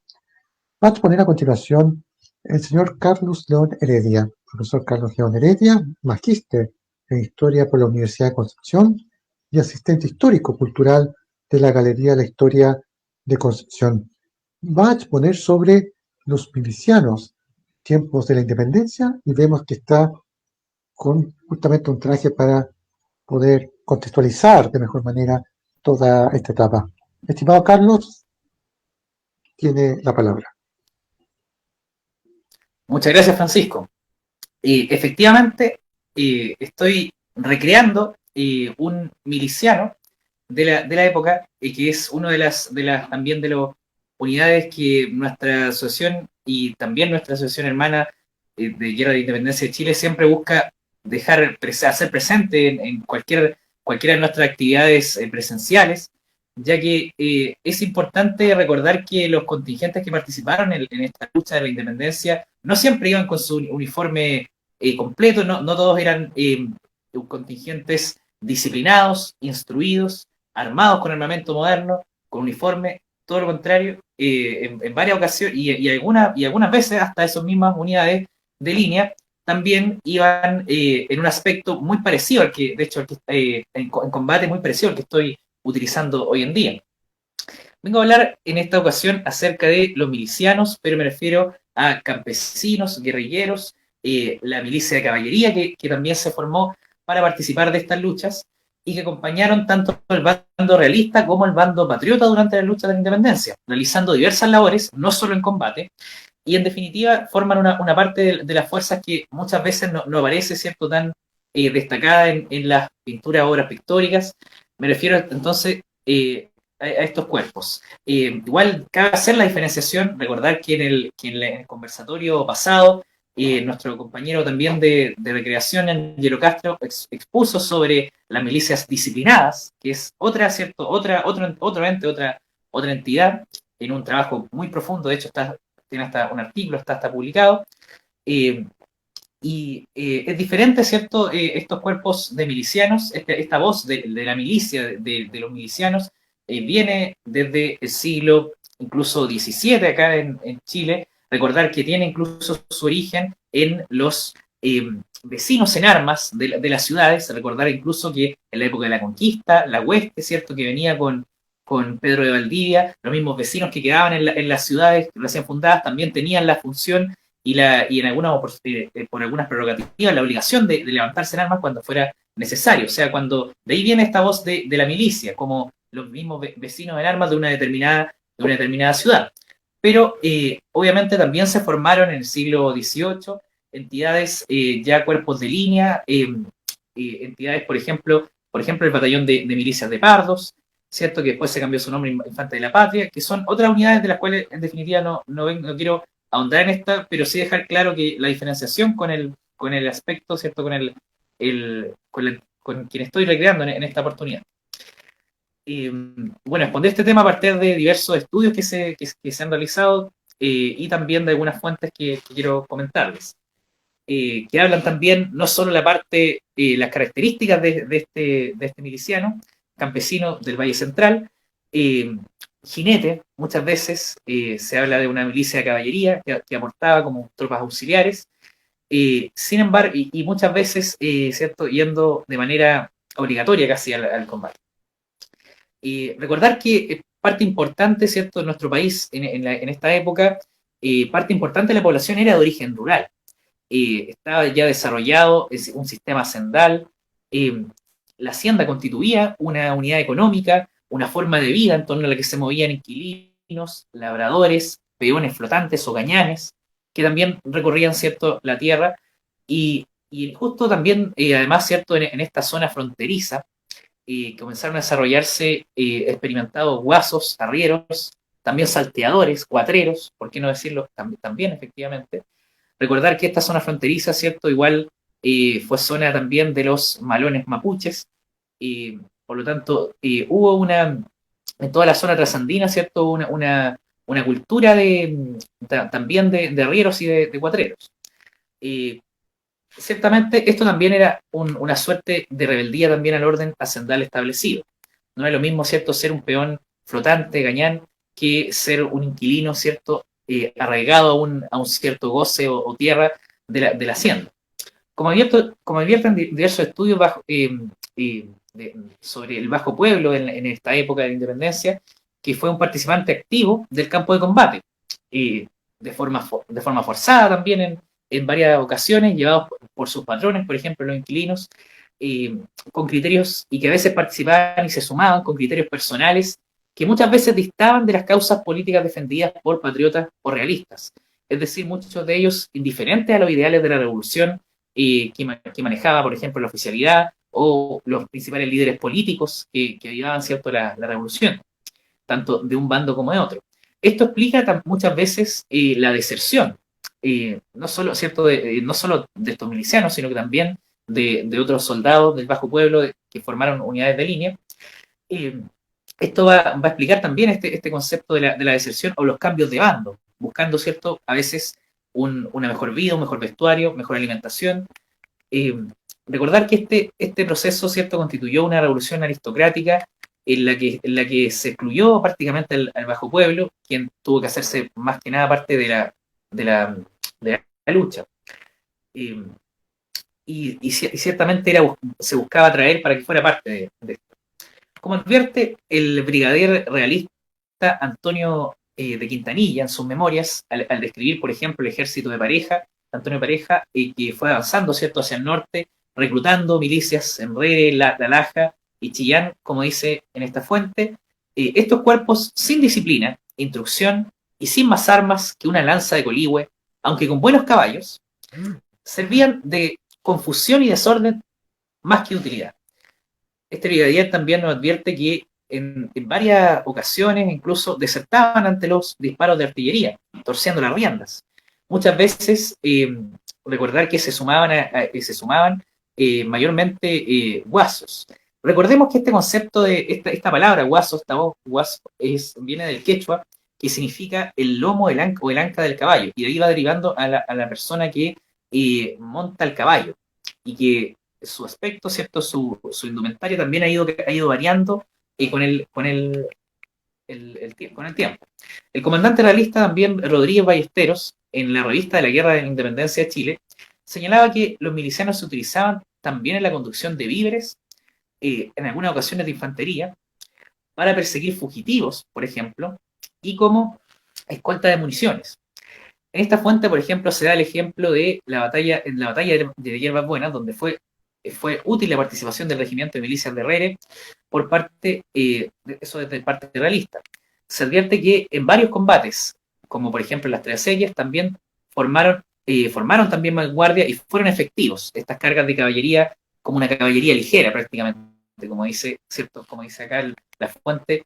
Va a exponer a continuación el señor Carlos León Heredia, profesor Carlos León Heredia, magíster en Historia por la Universidad de Concepción y asistente histórico-cultural de la Galería de la Historia de Concepción. Va a exponer sobre los milicianos, tiempos de la independencia, y vemos que está con justamente un traje para poder contextualizar de mejor manera toda esta etapa. Estimado Carlos, tiene la palabra. Muchas gracias, Francisco. Efectivamente, estoy recreando un miliciano de la época, que es una de las también de las unidades que nuestra asociación y también nuestra asociación hermana de Guerra de Independencia de Chile siempre busca hacer presente en cualquiera de nuestras actividades presenciales, ya que es importante recordar que los contingentes que participaron en esta lucha de la independencia no siempre iban con su uniforme completo, no todos eran contingentes disciplinados, instruidos, armados con armamento moderno, con uniforme, todo lo contrario, en varias ocasiones y algunas veces hasta esas mismas unidades de línea también iban en un aspecto muy parecido al que, de hecho, en combate muy parecido al que estoy utilizando hoy en día. Vengo a hablar en esta ocasión acerca de los milicianos, pero me refiero a campesinos, guerrilleros, la milicia de caballería que también se formó para participar de estas luchas y que acompañaron tanto el bando realista como el bando patriota durante la lucha de la independencia, realizando diversas labores, no solo en combate, y en definitiva forman una parte de las fuerzas que muchas veces no aparece, ¿cierto?, tan destacada en las pinturas, obras pictóricas. Me refiero entonces a estos cuerpos. Igual cabe hacer la diferenciación, recordar que en el conversatorio pasado, nuestro compañero también de recreación, Angelo Castro, expuso sobre las milicias disciplinadas, que es otra entidad, en un trabajo muy profundo, de hecho tiene hasta un artículo, está publicado, es diferente, ¿cierto? Estos cuerpos de milicianos, esta voz de la milicia, de los milicianos, viene desde el siglo incluso XVII acá en Chile. Recordar que tiene incluso su origen en los vecinos en armas de las ciudades. Recordar incluso que en la época de la conquista, la hueste, ¿cierto?, que venía con Pedro de Valdivia, los mismos vecinos que quedaban en las ciudades recién fundadas también tenían la función y en algunas, por algunas prerrogativas, la obligación de levantarse en armas cuando fuera necesario. O sea, cuando de ahí viene esta voz de la milicia, como los mismos vecinos en armas de una determinada ciudad. Pero obviamente también se formaron en el siglo XVIII entidades, ya cuerpos de línea, entidades, por ejemplo, el batallón de milicias de Pardos, ¿cierto?, que después se cambió su nombre Infante de la Patria, que son otras unidades de las cuales en definitiva no quiero ahondar en esta, pero sí dejar claro que la diferenciación con el aspecto, ¿cierto?, con quien estoy recreando en esta oportunidad. Bueno, responder este tema a partir de diversos estudios que se han realizado, y también de algunas fuentes que quiero comentarles, que hablan también no solo la parte, las características de este miliciano, campesino del Valle Central, jinete. Muchas veces se habla de una milicia de caballería que aportaba como tropas auxiliares, sin embargo, y muchas veces, ¿cierto?, yendo de manera obligatoria casi al combate. Recordar que parte importante, ¿cierto?, de nuestro país en esta época, parte importante de la población era de origen rural. Estaba ya desarrollado un sistema hacendal, la hacienda constituía una unidad económica, una forma de vida en torno a la que se movían inquilinos, labradores, peones flotantes o gañanes, que también recorrían, ¿cierto?, la tierra, y justo también, además, ¿cierto?, en esta zona fronteriza, comenzaron a desarrollarse experimentados guasos, arrieros, también salteadores, cuatreros, por qué no decirlo también efectivamente. Recordar que esta zona fronteriza, ¿cierto?, igual fue zona también de los malones mapuches, y por lo tanto hubo en toda la zona trasandina, ¿cierto?, una cultura también de arrieros y de cuatreros. Ciertamente esto también era una suerte de rebeldía también al orden hacendal establecido. No es lo mismo, ¿cierto?, ser un peón flotante, gañán, que ser un inquilino, ¿cierto?, arraigado a un cierto goce o tierra de la hacienda. Como advierten diversos estudios sobre el Bajo Pueblo en esta época de la independencia, que fue un participante activo del campo de combate, de forma forzada también en varias ocasiones, llevados por sus patrones, por ejemplo, los inquilinos, con criterios, y que a veces participaban y se sumaban con criterios personales que muchas veces distaban de las causas políticas defendidas por patriotas o realistas. Es decir, muchos de ellos indiferentes a los ideales de la revolución que manejaba, por ejemplo, la oficialidad o los principales líderes políticos que llevaban, ¿cierto?, la revolución, tanto de un bando como de otro. Esto explica muchas veces la deserción, no solo, ¿cierto?, no solo de estos milicianos, sino que también de otros soldados del Bajo Pueblo que formaron unidades de línea. Esto va a explicar también este concepto de la deserción o los cambios de bando, buscando, ¿cierto?, a veces una mejor vida, un mejor vestuario, mejor alimentación. Recordar que este proceso, ¿cierto?, constituyó una revolución aristocrática en la que se excluyó prácticamente al Bajo Pueblo, quien tuvo que hacerse más que nada parte de la lucha. Y ciertamente se buscaba traer para que fuera parte de esto. Como advierte el brigadier realista Antonio de Quintanilla en sus memorias, al describir, por ejemplo, el ejército de Antonio Pareja, que fue avanzando, ¿cierto?, hacia el norte, reclutando milicias en Rere, La Laja y Chillán, como dice en esta fuente, estos cuerpos sin disciplina, instrucción y sin más armas que una lanza de coligüe, aunque con buenos caballos, servían de confusión y desorden más que de utilidad. Este brigadier también nos advierte que en varias ocasiones incluso desertaban ante los disparos de artillería, torciendo las riendas. Muchas veces recordar que se sumaban mayormente guasos. Recordemos que este concepto de esta palabra guaso, viene del quechua, que significa el lomo o el anca del caballo, y de ahí va derivando a la persona que monta el caballo, y que su aspecto, ¿cierto?, su indumentaria también ha ido variando con el tiempo. El comandante realista también, Rodríguez Ballesteros, en la revista de la Guerra de la Independencia de Chile, señalaba que los milicianos se utilizaban también en la conducción de víveres, en algunas ocasiones de infantería, para perseguir fugitivos, por ejemplo, y como escolta de municiones. En esta fuente, por ejemplo, se da el ejemplo de en la batalla de Hierbas Buenas, donde fue útil la participación del regimiento de milicias de Herrere por parte, eso desde parte realista. Se advierte que en varios combates, como por ejemplo en las Tres Sellas, también formaron también vanguardia y fueron efectivos estas cargas de caballería como una caballería ligera prácticamente, como dice, ¿cierto? Como dice acá la fuente,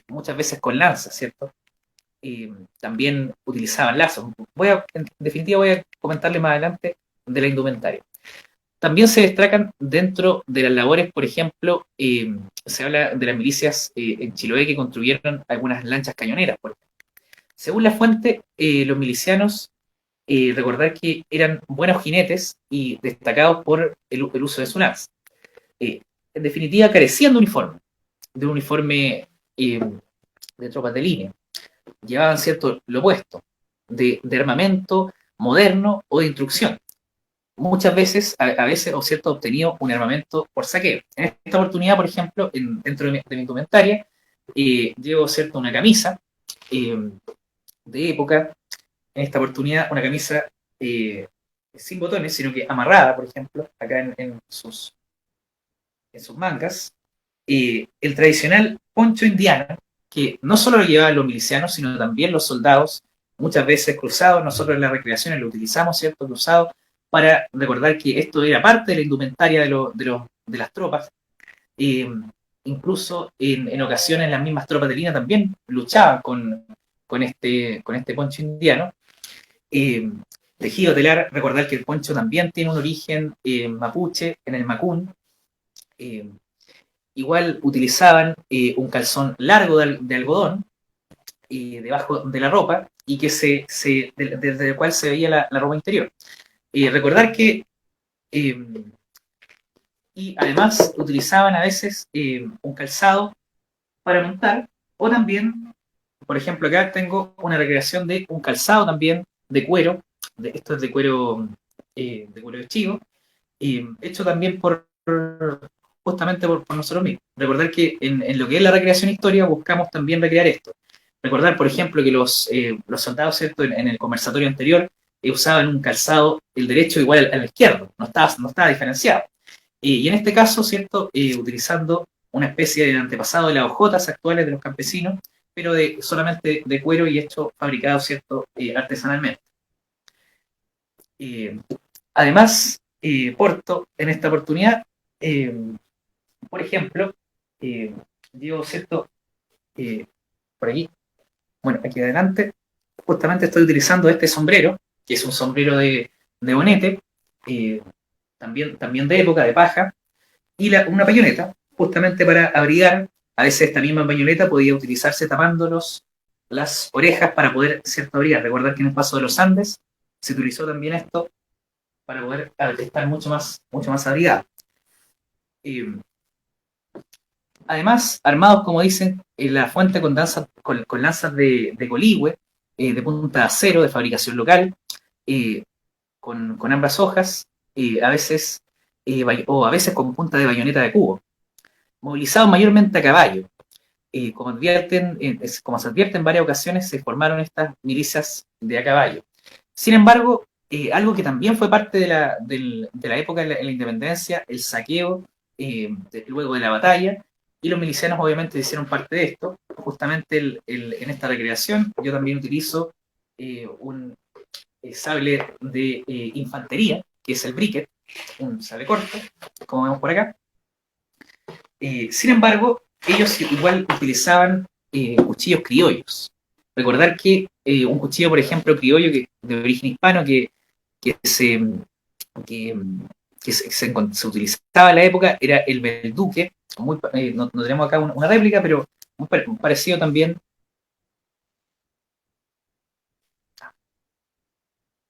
muchas veces con lanzas, ¿cierto? También utilizaban lazos. En definitiva, voy a comentarle más adelante de la indumentaria. También se destacan dentro de las labores, por ejemplo, se habla de las milicias en Chiloé que construyeron algunas lanchas cañoneras. Por ejemplo. Según la fuente, los milicianos, recordar que eran buenos jinetes y destacados por el uso de su lanza. En definitiva, carecían de un uniforme de tropas de línea. Llevaban cierto lo opuesto, de armamento moderno o de instrucción. Muchas veces, a veces, o cierto, obtenido un armamento por saqueo. En esta oportunidad, por ejemplo, dentro de mi indumentaria, llevo, cierto, una camisa de época, en esta oportunidad, una camisa sin botones, sino que amarrada, por ejemplo, acá en sus mangas, el tradicional poncho indiano, que no solo lo llevaban los milicianos, sino también los soldados, muchas veces cruzados. Nosotros en las recreaciones lo utilizamos, ¿cierto? Cruzado, para recordar que esto era parte de la indumentaria de las tropas. Eh, Incluso en ocasiones las mismas tropas de línea también luchaban con este poncho indiano. Eh, Tejido telar, recordar que el poncho también tiene un origen mapuche, en el Macún. Eh, Igual utilizaban un calzón largo de algodón debajo de la ropa y que desde el cual se veía la ropa interior. Recordar que y además utilizaban a veces un calzado para montar, o también, por ejemplo, acá tengo una recreación de un calzado también de cuero, esto es de cuero de chivo, hecho también justamente por nosotros mismos. Recordar que en lo que es la recreación histórica buscamos también recrear esto. Recordar, por ejemplo, que los soldados, ¿cierto? En el conversatorio anterior usaban un calzado, el derecho igual al izquierdo, no estaba diferenciado. Y en este caso, ¿cierto? Utilizando una especie de antepasado de las hojotas actuales de los campesinos, pero solamente de cuero y hecho fabricado, ¿cierto? Artesanalmente. Además, porto en esta oportunidad, por ejemplo, llevo, ¿cierto? Por aquí, bueno, aquí adelante, justamente estoy utilizando este sombrero, que es un sombrero de bonete, también de época, de paja, y una bayoneta, justamente para abrigar. A veces esta misma bayoneta podía utilizarse tapándolos las orejas para poder, cierto, abrigar. Recordar que en el paso de los Andes se utilizó también esto para poder estar mucho más abrigado. Además, armados, como dicen, en la fuente con lanzas de coligüe, de punta de acero, de fabricación local, con ambas hojas, a veces o a veces con punta de bayoneta de cubo, movilizados mayormente a caballo. Como se advierte en varias ocasiones, se formaron estas milicias de a caballo. Sin embargo, algo que también fue parte de la época en la independencia, el saqueo luego de la batalla, y los milicianos obviamente hicieron parte de esto. Justamente en esta recreación yo también utilizo un sable de infantería, que es el briquet, un sable corto, como vemos por acá. Sin embargo, ellos igual utilizaban cuchillos criollos. Recordar que un cuchillo, por ejemplo, criollo de origen hispano que se utilizaba en la época era el belduque. No tenemos acá una réplica, pero muy parecido también.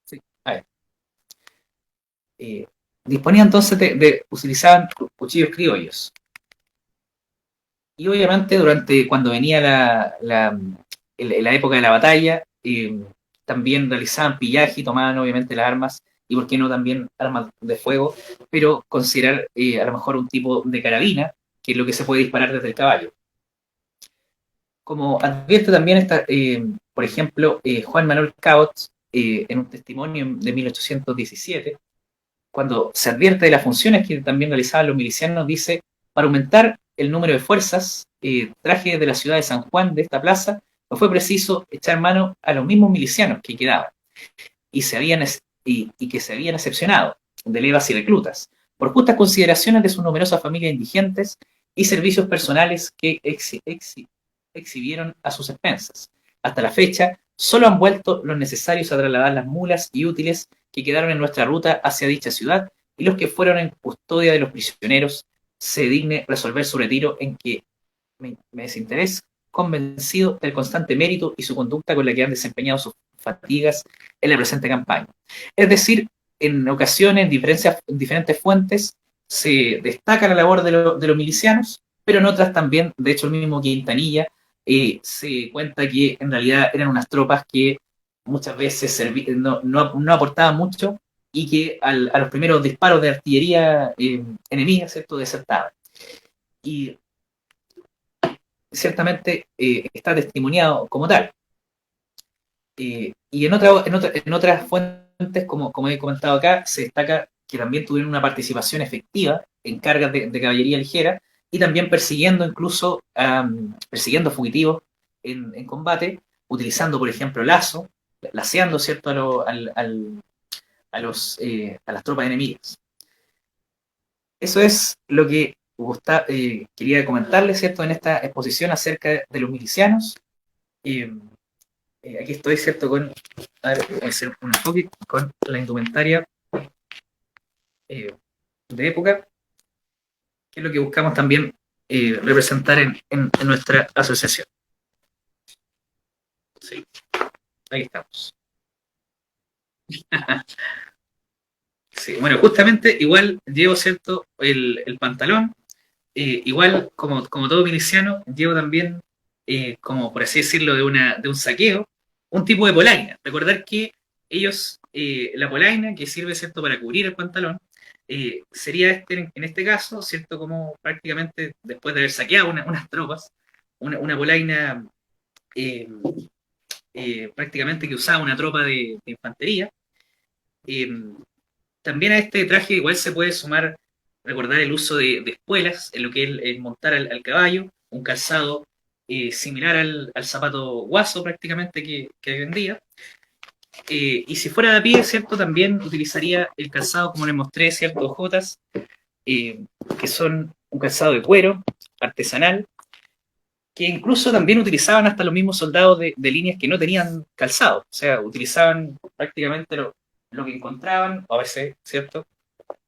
Sí, a ver. Disponía entonces utilizaban cuchillos criollos. Y obviamente cuando venía la época de la batalla, también realizaban pillaje y tomaban obviamente las armas y por qué no también armas de fuego, pero considerar a lo mejor un tipo de carabina, que es lo que se puede disparar desde el caballo. Como advierte también, por ejemplo, Juan Manuel Cabot, en un testimonio de 1817, cuando se advierte de las funciones que también realizaban los milicianos, dice: para aumentar el número de fuerzas, traje de la ciudad de San Juan, de esta plaza, no fue preciso echar mano a los mismos milicianos que quedaban y, que se habían excepcionado de levas y reclutas, por justas consideraciones de sus numerosas familias indigentes y servicios personales que exhibieron a sus expensas. Hasta la fecha, solo han vuelto los necesarios a trasladar las mulas y útiles que quedaron en nuestra ruta hacia dicha ciudad, y los que fueron en custodia de los prisioneros se digne resolver su retiro, en que me desinterés, convencido del constante mérito y su conducta con la que han desempeñado sus fatigas en la presente campaña. Es decir, en ocasiones, en diferentes fuentes, se destaca la labor de los milicianos, pero en otras también, de hecho el mismo Quintanilla, se cuenta que en realidad eran unas tropas que muchas veces no aportaban mucho, y que a los primeros disparos de artillería enemiga, ¿cierto?, desertaban. Y ciertamente está testimoniado como tal. Y en otras fuentes, como he comentado acá, se destaca que también tuvieron una participación efectiva en cargas de caballería ligera, y también persiguiendo incluso persiguiendo fugitivos en combate, utilizando, por ejemplo, lazo, laceando, ¿cierto?, a las tropas enemigas. Eso es lo que quería comentarles, ¿cierto?, en esta exposición acerca de los milicianos. Aquí estoy, ¿cierto?, a ver, voy a hacer un enfoque con la indumentaria de época, que es lo que buscamos también representar en nuestra asociación. Sí, ahí estamos. Sí, bueno, justamente igual llevo, ¿cierto?, el pantalón, igual como todo miliciano, llevo también, como por así decirlo, de un saqueo, un tipo de polaina. Recordar que ellos, la polaina, que sirve, ¿cierto?, para cubrir el pantalón, sería en este caso, ¿cierto?, como prácticamente después de haber saqueado unas tropas, una polaina prácticamente que usaba una tropa de infantería. Eh, También a este traje igual se puede sumar, recordar el uso de espuelas en lo que es el montar al caballo, un calzado similar al zapato guaso prácticamente que vendía. Y si fuera de a pie, ¿cierto?, también utilizaría el calzado, como les mostré, ¿cierto?, jotas, que son un calzado de cuero artesanal, que incluso también utilizaban hasta los mismos soldados de líneas que no tenían calzado. O sea, utilizaban prácticamente lo que encontraban, o a veces, ¿cierto?,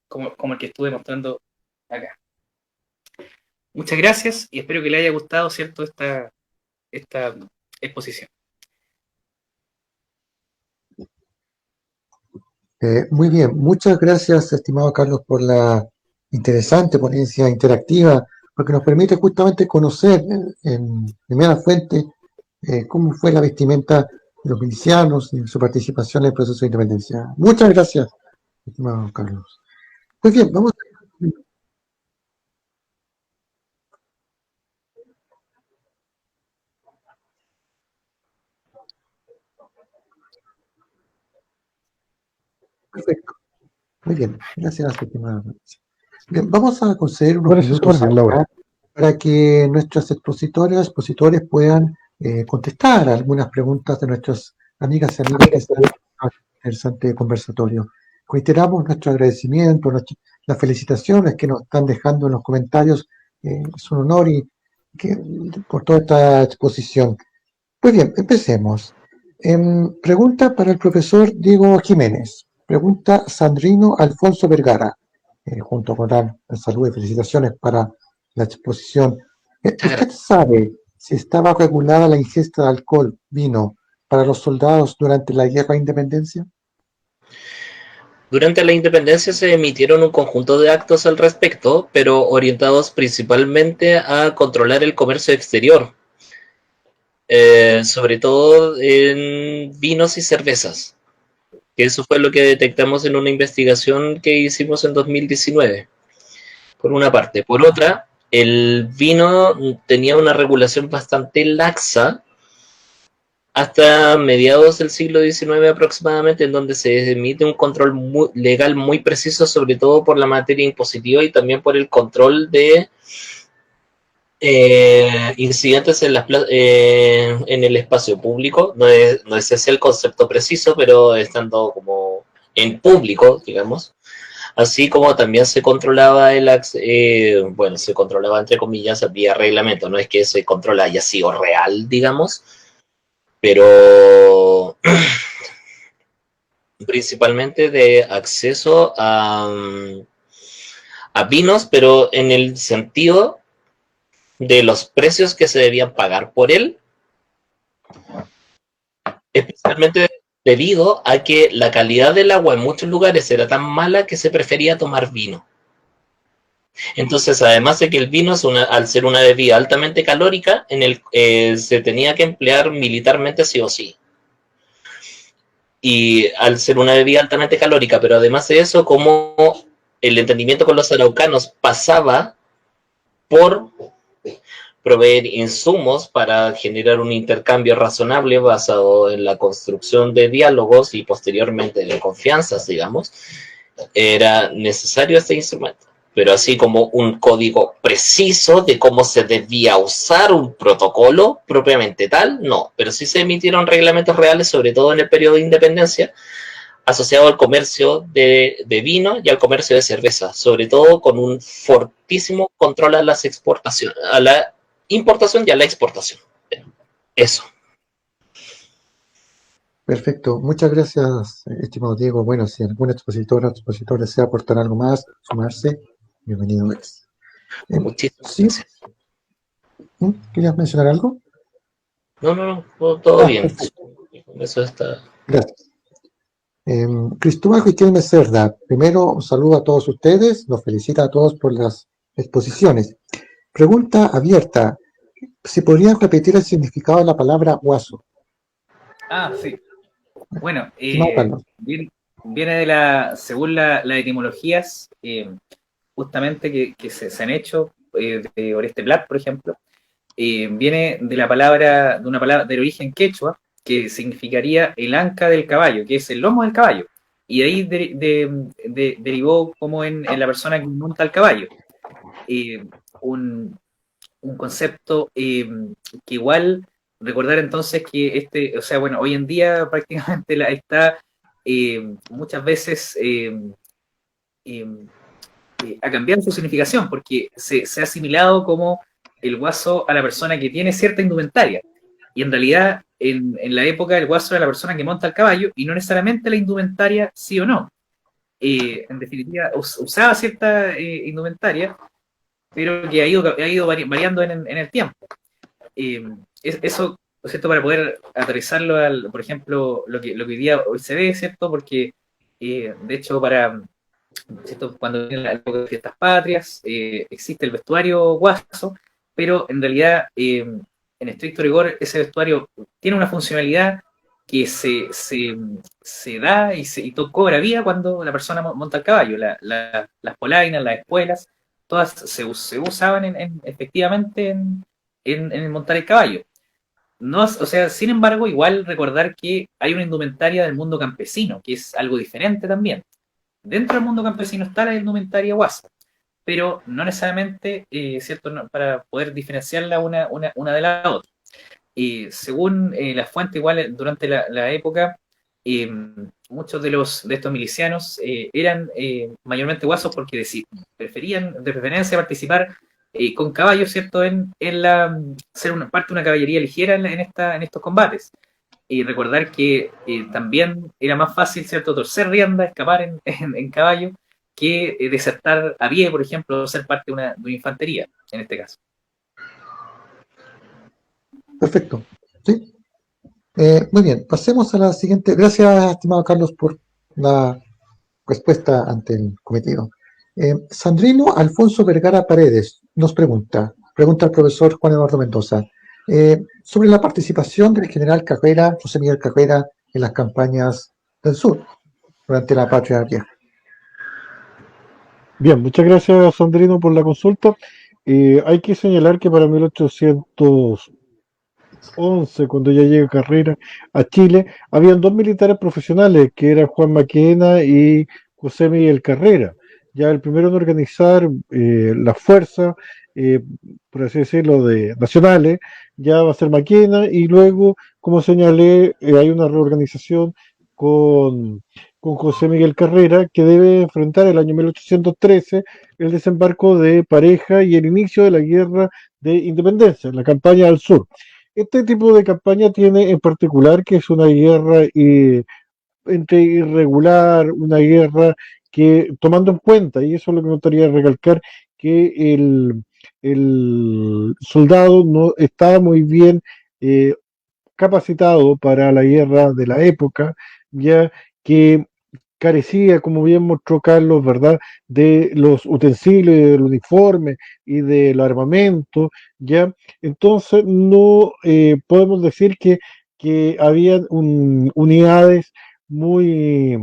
como el que estuve mostrando acá. Muchas gracias y espero que les haya gustado, ¿cierto?, esta exposición. Muy bien, muchas gracias, estimado Carlos, por la interesante ponencia interactiva, porque nos permite justamente conocer en primera fuente cómo fue la vestimenta de los milicianos y su participación en el proceso de independencia. Muchas gracias, estimado Carlos. Pues bien, vamos. Perfecto. Muy bien, gracias, estimado. Bien, vamos a conceder unos Parece minutos súper bien, Laura. para que nuestras expositores puedan contestar algunas preguntas de nuestras amigas y amigos que están en este interesante conversatorio. Reiteramos nuestro agradecimiento, las felicitaciones que nos están dejando en los comentarios. Es un honor por toda esta exposición. Pues bien, empecemos. Pregunta para el profesor Diego Jiménez. Pregunta Sandrino Alfonso Vergara, junto con la salud y felicitaciones para la exposición. ¿Usted sabe si estaba regulada la ingesta de alcohol, vino, para los soldados durante la Guerra de Independencia? Durante la independencia se emitieron un conjunto de actos al respecto, pero orientados principalmente a controlar el comercio exterior, sobre todo en vinos y cervezas. que eso fue lo que detectamos en una investigación que hicimos en 2019, por una parte. Por otra, el vino tenía una regulación bastante laxa hasta mediados del siglo XIX aproximadamente, en donde se emite un control legal muy preciso, sobre todo por la materia impositiva y también por el control de incidentes en el espacio público. No es ese el concepto preciso, pero estando como en público, digamos. Así como también se controlaba se controlaba entre comillas vía reglamento. No es que ese control haya sido real, digamos, pero principalmente de acceso a vinos, pero en el sentido de los precios que se debían pagar por él, especialmente debido a que la calidad del agua en muchos lugares era tan mala que se prefería tomar vino. Entonces, además de que el vino, al ser una bebida altamente calórica, se tenía que emplear militarmente sí o sí. Y al ser una bebida altamente calórica, pero además de eso, como el entendimiento con los araucanos pasaba por proveer insumos para generar un intercambio razonable basado en la construcción de diálogos y posteriormente de confianzas, digamos, era necesario este instrumento. Pero así como un código preciso de cómo se debía usar un protocolo propiamente tal, no. Pero sí se emitieron reglamentos reales, sobre todo en el periodo de independencia, asociado al comercio de vino y al comercio de cerveza, sobre todo con un fortísimo control a las exportaciones, a la importación y a la exportación. Eso. Perfecto, muchas gracias, estimado Diego. Bueno, si algún expositor o expositor desea aportar algo más, sumarse, bienvenido es. Muchísimas ¿Sí? gracias. ¿Querías mencionar algo? No, todo bien. Perfecto. Eso está. Gracias. Cristóbal Riquelme Cerda, primero un saludo a todos ustedes, los felicita a todos por las exposiciones. Pregunta abierta, ¿se podría repetir el significado de la palabra guaso? Sí. Bueno, viene de según las etimologías, justamente que se han hecho, de Oreste Plat, por ejemplo, viene de una palabra del origen quechua, que significaría el anca del caballo, que es el lomo del caballo. Y de ahí derivó como en la persona que monta el caballo. Un concepto que igual recordar entonces que hoy en día prácticamente está muchas veces ha cambiado su significación, porque se ha asimilado como el guaso a la persona que tiene cierta indumentaria. Y en realidad, en la época, el guaso era la persona que monta el caballo y no necesariamente la indumentaria, sí o no. En definitiva, usaba cierta indumentaria, pero que ha ido variando en el tiempo. Eso, ¿cierto? Para poder aterrizarlo por ejemplo, lo que hoy se ve, ¿cierto? Porque, de hecho, ¿cierto? Cuando viene la época de fiestas patrias, existe el vestuario guaso, pero en realidad, en estricto rigor, ese vestuario tiene una funcionalidad que se da y cobra vida cuando la persona monta el caballo. Las polainas, las espuelas, todas se usaban efectivamente en el montar el caballo. No, sin embargo, igual recordar que hay una indumentaria del mundo campesino, que es algo diferente también. Dentro del mundo campesino está la indumentaria guasa, pero no necesariamente, ¿cierto? Para poder diferenciarla una de la otra. Según la fuente, igual durante la época, muchos de estos milicianos eran mayormente guasos porque preferían de preferencia participar con caballos, ¿cierto? Ser parte de una caballería ligera en estos combates. Y recordar que también era más fácil, ¿cierto?, torcer rienda, escapar en caballo, que desertar a pie, por ejemplo, ser parte de una infantería, en este caso. Perfecto. Sí. Muy bien, pasemos a la siguiente. Gracias, estimado Carlos, por la respuesta ante el cometido. Sandrino Alfonso Vergara Paredes nos pregunta al profesor Juan Eduardo Mendoza, sobre la participación del general Carrera, José Miguel Carrera, en las campañas del sur. durante la Patria Vieja. Bien, muchas gracias, Sandrino, por la consulta. Hay que señalar que para 1811, cuando ya llega Carrera a Chile, habían dos militares profesionales, que eran Juan Maquena y José Miguel Carrera. Ya el primero en organizar las fuerzas, eh, por así decirlo, nacionales, ya va a ser Maquena, y luego, como señalé, hay una reorganización con, con José Miguel Carrera, que debe enfrentar el año 1813 el desembarco de Pareja y el inicio de la guerra de independencia, la campaña al sur. Este tipo de campaña tiene en particular que es una guerra entre irregular, una guerra que, tomando en cuenta, y eso es lo que me gustaría recalcar, que el soldado no estaba muy bien eh, capacitado para la guerra de la época, ya que carecía, como bien mostró Carlos, ¿verdad?, de los utensilios, del uniforme y del armamento, ¿ya? Entonces, no podemos decir que habían unidades muy,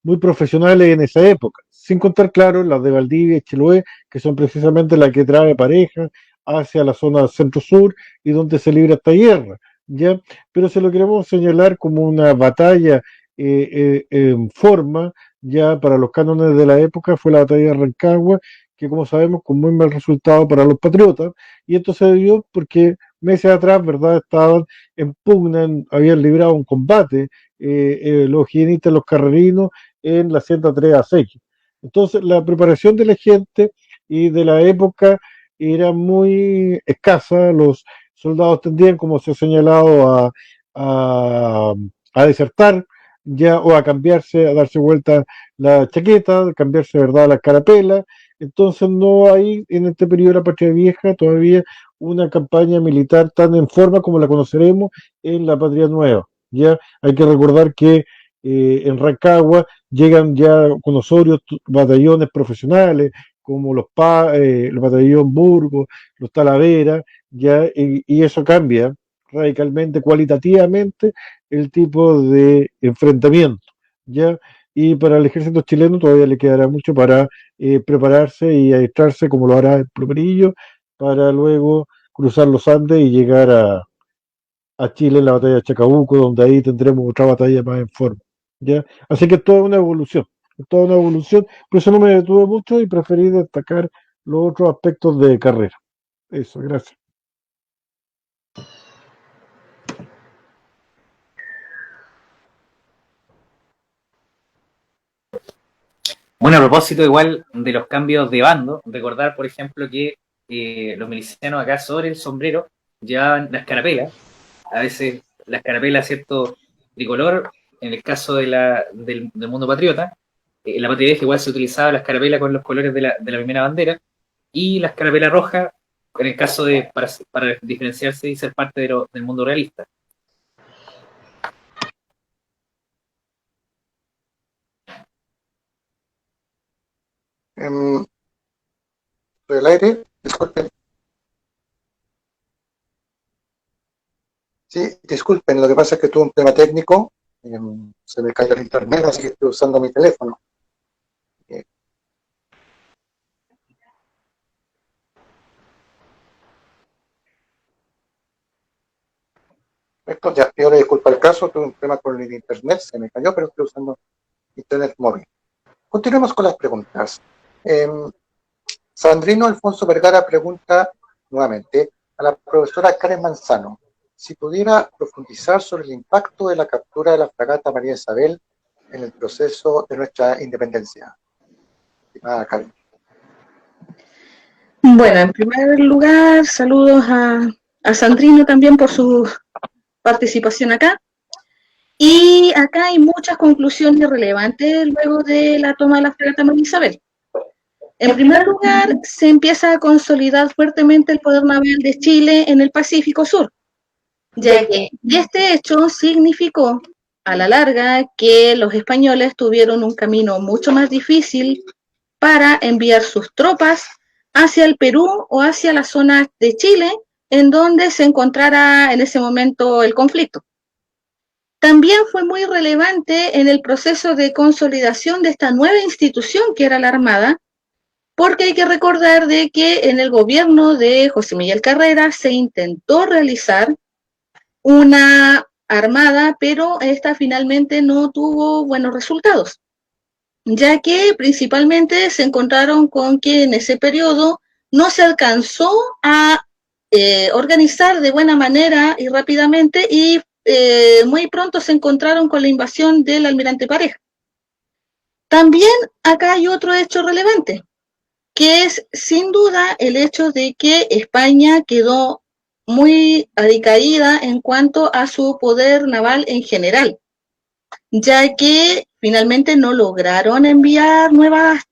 muy profesionales en esa época, sin contar, claro, las de Valdivia y Chiloé, que son precisamente las que trae Pareja hacia la zona centro-sur y donde se libra esta guerra, ¿ya? Pero se lo queremos señalar como una batalla en forma, ya para los cánones de la época, fue la batalla de Rancagua, que como sabemos con muy mal resultado para los patriotas, y esto se dio porque meses atrás, ¿verdad?, estaban en pugna, habían librado un combate los higienistas, los carrerinos, en la Hacienda 3 a 6. Entonces, la preparación de la gente y de la época era muy escasa. Los soldados tendían, como se ha señalado, a, a desertar ya o a cambiarse, a darse vuelta la chaqueta, cambiarse, ¿verdad?, la carapela. Entonces, no hay en este periodo de la Patria Vieja todavía una campaña militar tan en forma como la conoceremos en la Patria Nueva. Ya hay que recordar que en Rancagua llegan ya con Osorio batallones profesionales como el batallón Burgos, los Talavera, ya, y eso cambia radicalmente, cualitativamente, el tipo de enfrentamiento, ya. Y para el ejército chileno todavía le quedará mucho para prepararse y adiestrarse, como lo hará el Plumerillo, para luego cruzar los Andes y llegar a Chile en la batalla de Chacabuco, donde ahí tendremos otra batalla más en forma, ¿ya? Así que es toda una evolución, es toda una evolución, por eso no me detuve mucho y preferí destacar los otros aspectos de carrera. Eso, gracias. Bueno, a propósito igual de los cambios de bando, recordar, por ejemplo, que los milicianos acá sobre el sombrero llevaban las carapelas, a veces las carapelas, cierto, tricolor, en el caso del mundo patriota. En la Patria Vieja igual se utilizaba las carapelas con los colores de la primera bandera, y las carapelas rojas en el caso para diferenciarse y ser parte del mundo realista. Del aire, disculpen. Sí, disculpen, lo que pasa es que tuve un tema técnico, se me cayó el internet, así que estoy usando mi teléfono. Esto ya pido disculpa el caso, tuve un problema con el internet, se me cayó, pero estoy usando internet móvil. Continuemos con las preguntas. Sandrino Alfonso Vergara pregunta nuevamente a la profesora Karen Manzano si pudiera profundizar sobre el impacto de la captura de la fragata María Isabel en el proceso de nuestra independencia. Karen. Bueno, en primer lugar, saludos a Sandrino también por su participación acá. Y acá hay muchas conclusiones relevantes luego de la toma de la fragata María Isabel. En primer lugar, se empieza a consolidar fuertemente el poder naval de Chile en el Pacífico Sur, ya que este hecho significó a la larga que los españoles tuvieron un camino mucho más difícil para enviar sus tropas hacia el Perú o hacia la zona de Chile en donde se encontrara en ese momento el conflicto. también fue muy relevante en el proceso de consolidación de esta nueva institución que era la Armada, porque hay que recordar de que en el gobierno de José Miguel Carrera se intentó realizar una armada, pero esta finalmente no tuvo buenos resultados, ya que principalmente se encontraron con que en ese periodo no se alcanzó a organizar de buena manera y rápidamente y muy pronto se encontraron con la invasión del almirante Pareja. También acá hay otro hecho relevante, que es sin duda el hecho de que España quedó muy alicaída en cuanto a su poder naval en general, ya que finalmente no lograron enviar nuevas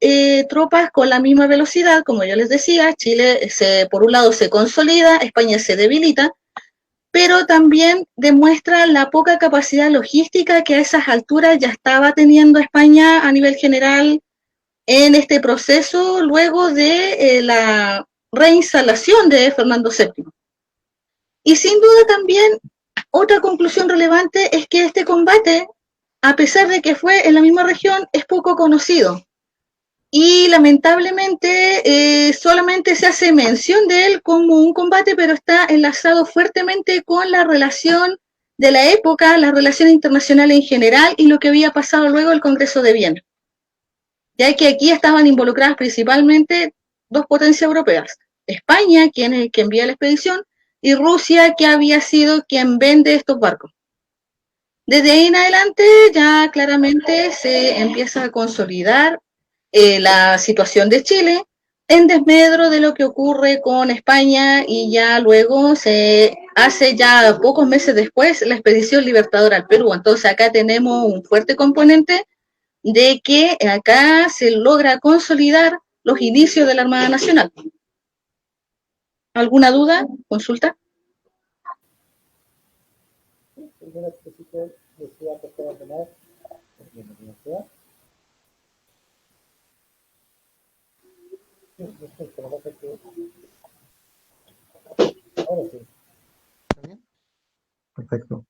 tropas con la misma velocidad. Como yo les decía, Chile por un lado se consolida, España se debilita, pero también demuestra la poca capacidad logística que a esas alturas ya estaba teniendo España a nivel general en este proceso luego de la reinstalación de Fernando VII. Y sin duda también otra conclusión relevante es que este combate, a pesar de que fue en la misma región, es poco conocido. Y lamentablemente solamente se hace mención de él como un combate, pero está enlazado fuertemente con la relación de la época, la relación internacional en general y lo que había pasado luego el Congreso de Viena. Ya que aquí estaban involucradas principalmente dos potencias europeas, España, quien es el que envía la expedición, y Rusia, que había sido quien vende estos barcos. Desde ahí en adelante ya claramente se empieza a consolidar la situación de Chile en desmedro de lo que ocurre con España y ya luego se hace ya pocos meses después la expedición libertadora al Perú. Entonces acá tenemos un fuerte componente de que acá se logra consolidar los inicios de la Armada Nacional. ¿Alguna duda? ¿Consulta? ¿Está bien? Perfecto.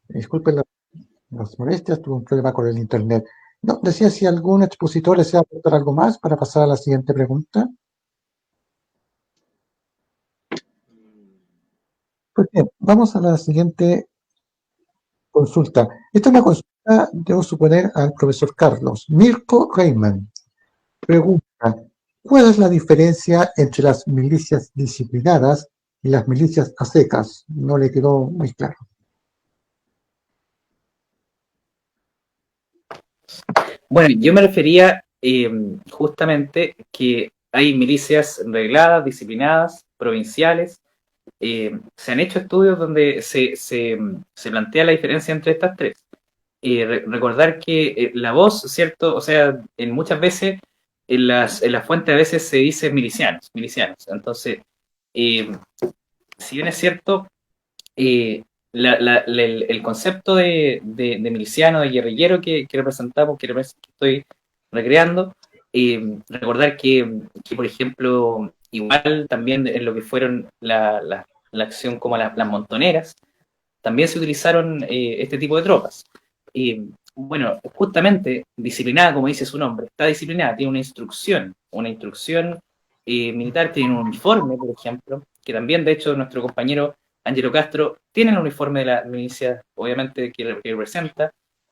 Disculpen las molestias, tuve un problema con el internet. No, decía si algún expositor desea aportar algo más para pasar a la siguiente pregunta. Pues bien, vamos a la siguiente consulta. Esta es una consulta, debo suponer, al profesor Carlos. Mirko Reimann pregunta, ¿cuál es la diferencia entre las milicias disciplinadas y las milicias a secas? No le quedó muy claro. Bueno, yo me refería justamente que hay milicias regladas, disciplinadas, provinciales. Se han hecho estudios donde se plantea la diferencia entre estas tres. Recordar que la voz, ¿cierto? O sea, en muchas veces en las fuentes a veces se dice milicianos. Entonces, si bien es cierto, el concepto de miliciano, de guerrillero que representamos, que estoy recreando, recordar que, por ejemplo, igual también en lo que fueron la acción como las montoneras, también se utilizaron este tipo de tropas. Bueno, justamente disciplinada, como dice su nombre, está disciplinada, tiene una instrucción militar, tiene un uniforme, por ejemplo, que también, de hecho, nuestro compañero Angelo Castro tiene el uniforme de la milicia, obviamente, que representa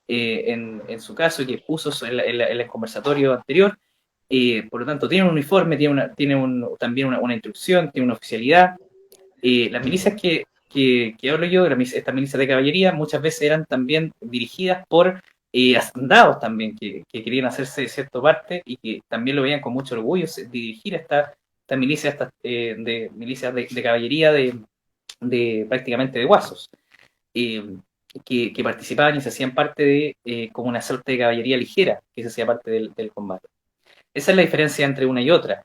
en su caso y que puso en el conversatorio anterior. Por lo tanto, tiene un uniforme, también una instrucción, tiene una oficialidad. Las milicias que hablo yo, estas milicias de caballería, muchas veces eran también dirigidas por hacendados también, que querían hacerse de cierta parte y que también lo veían con mucho orgullo, dirigir estas milicias, de milicias de caballería prácticamente de guasos, que participaban y se hacían parte de como una suerte de caballería ligera, que se hacía parte del combate. Esa es la diferencia entre una y otra.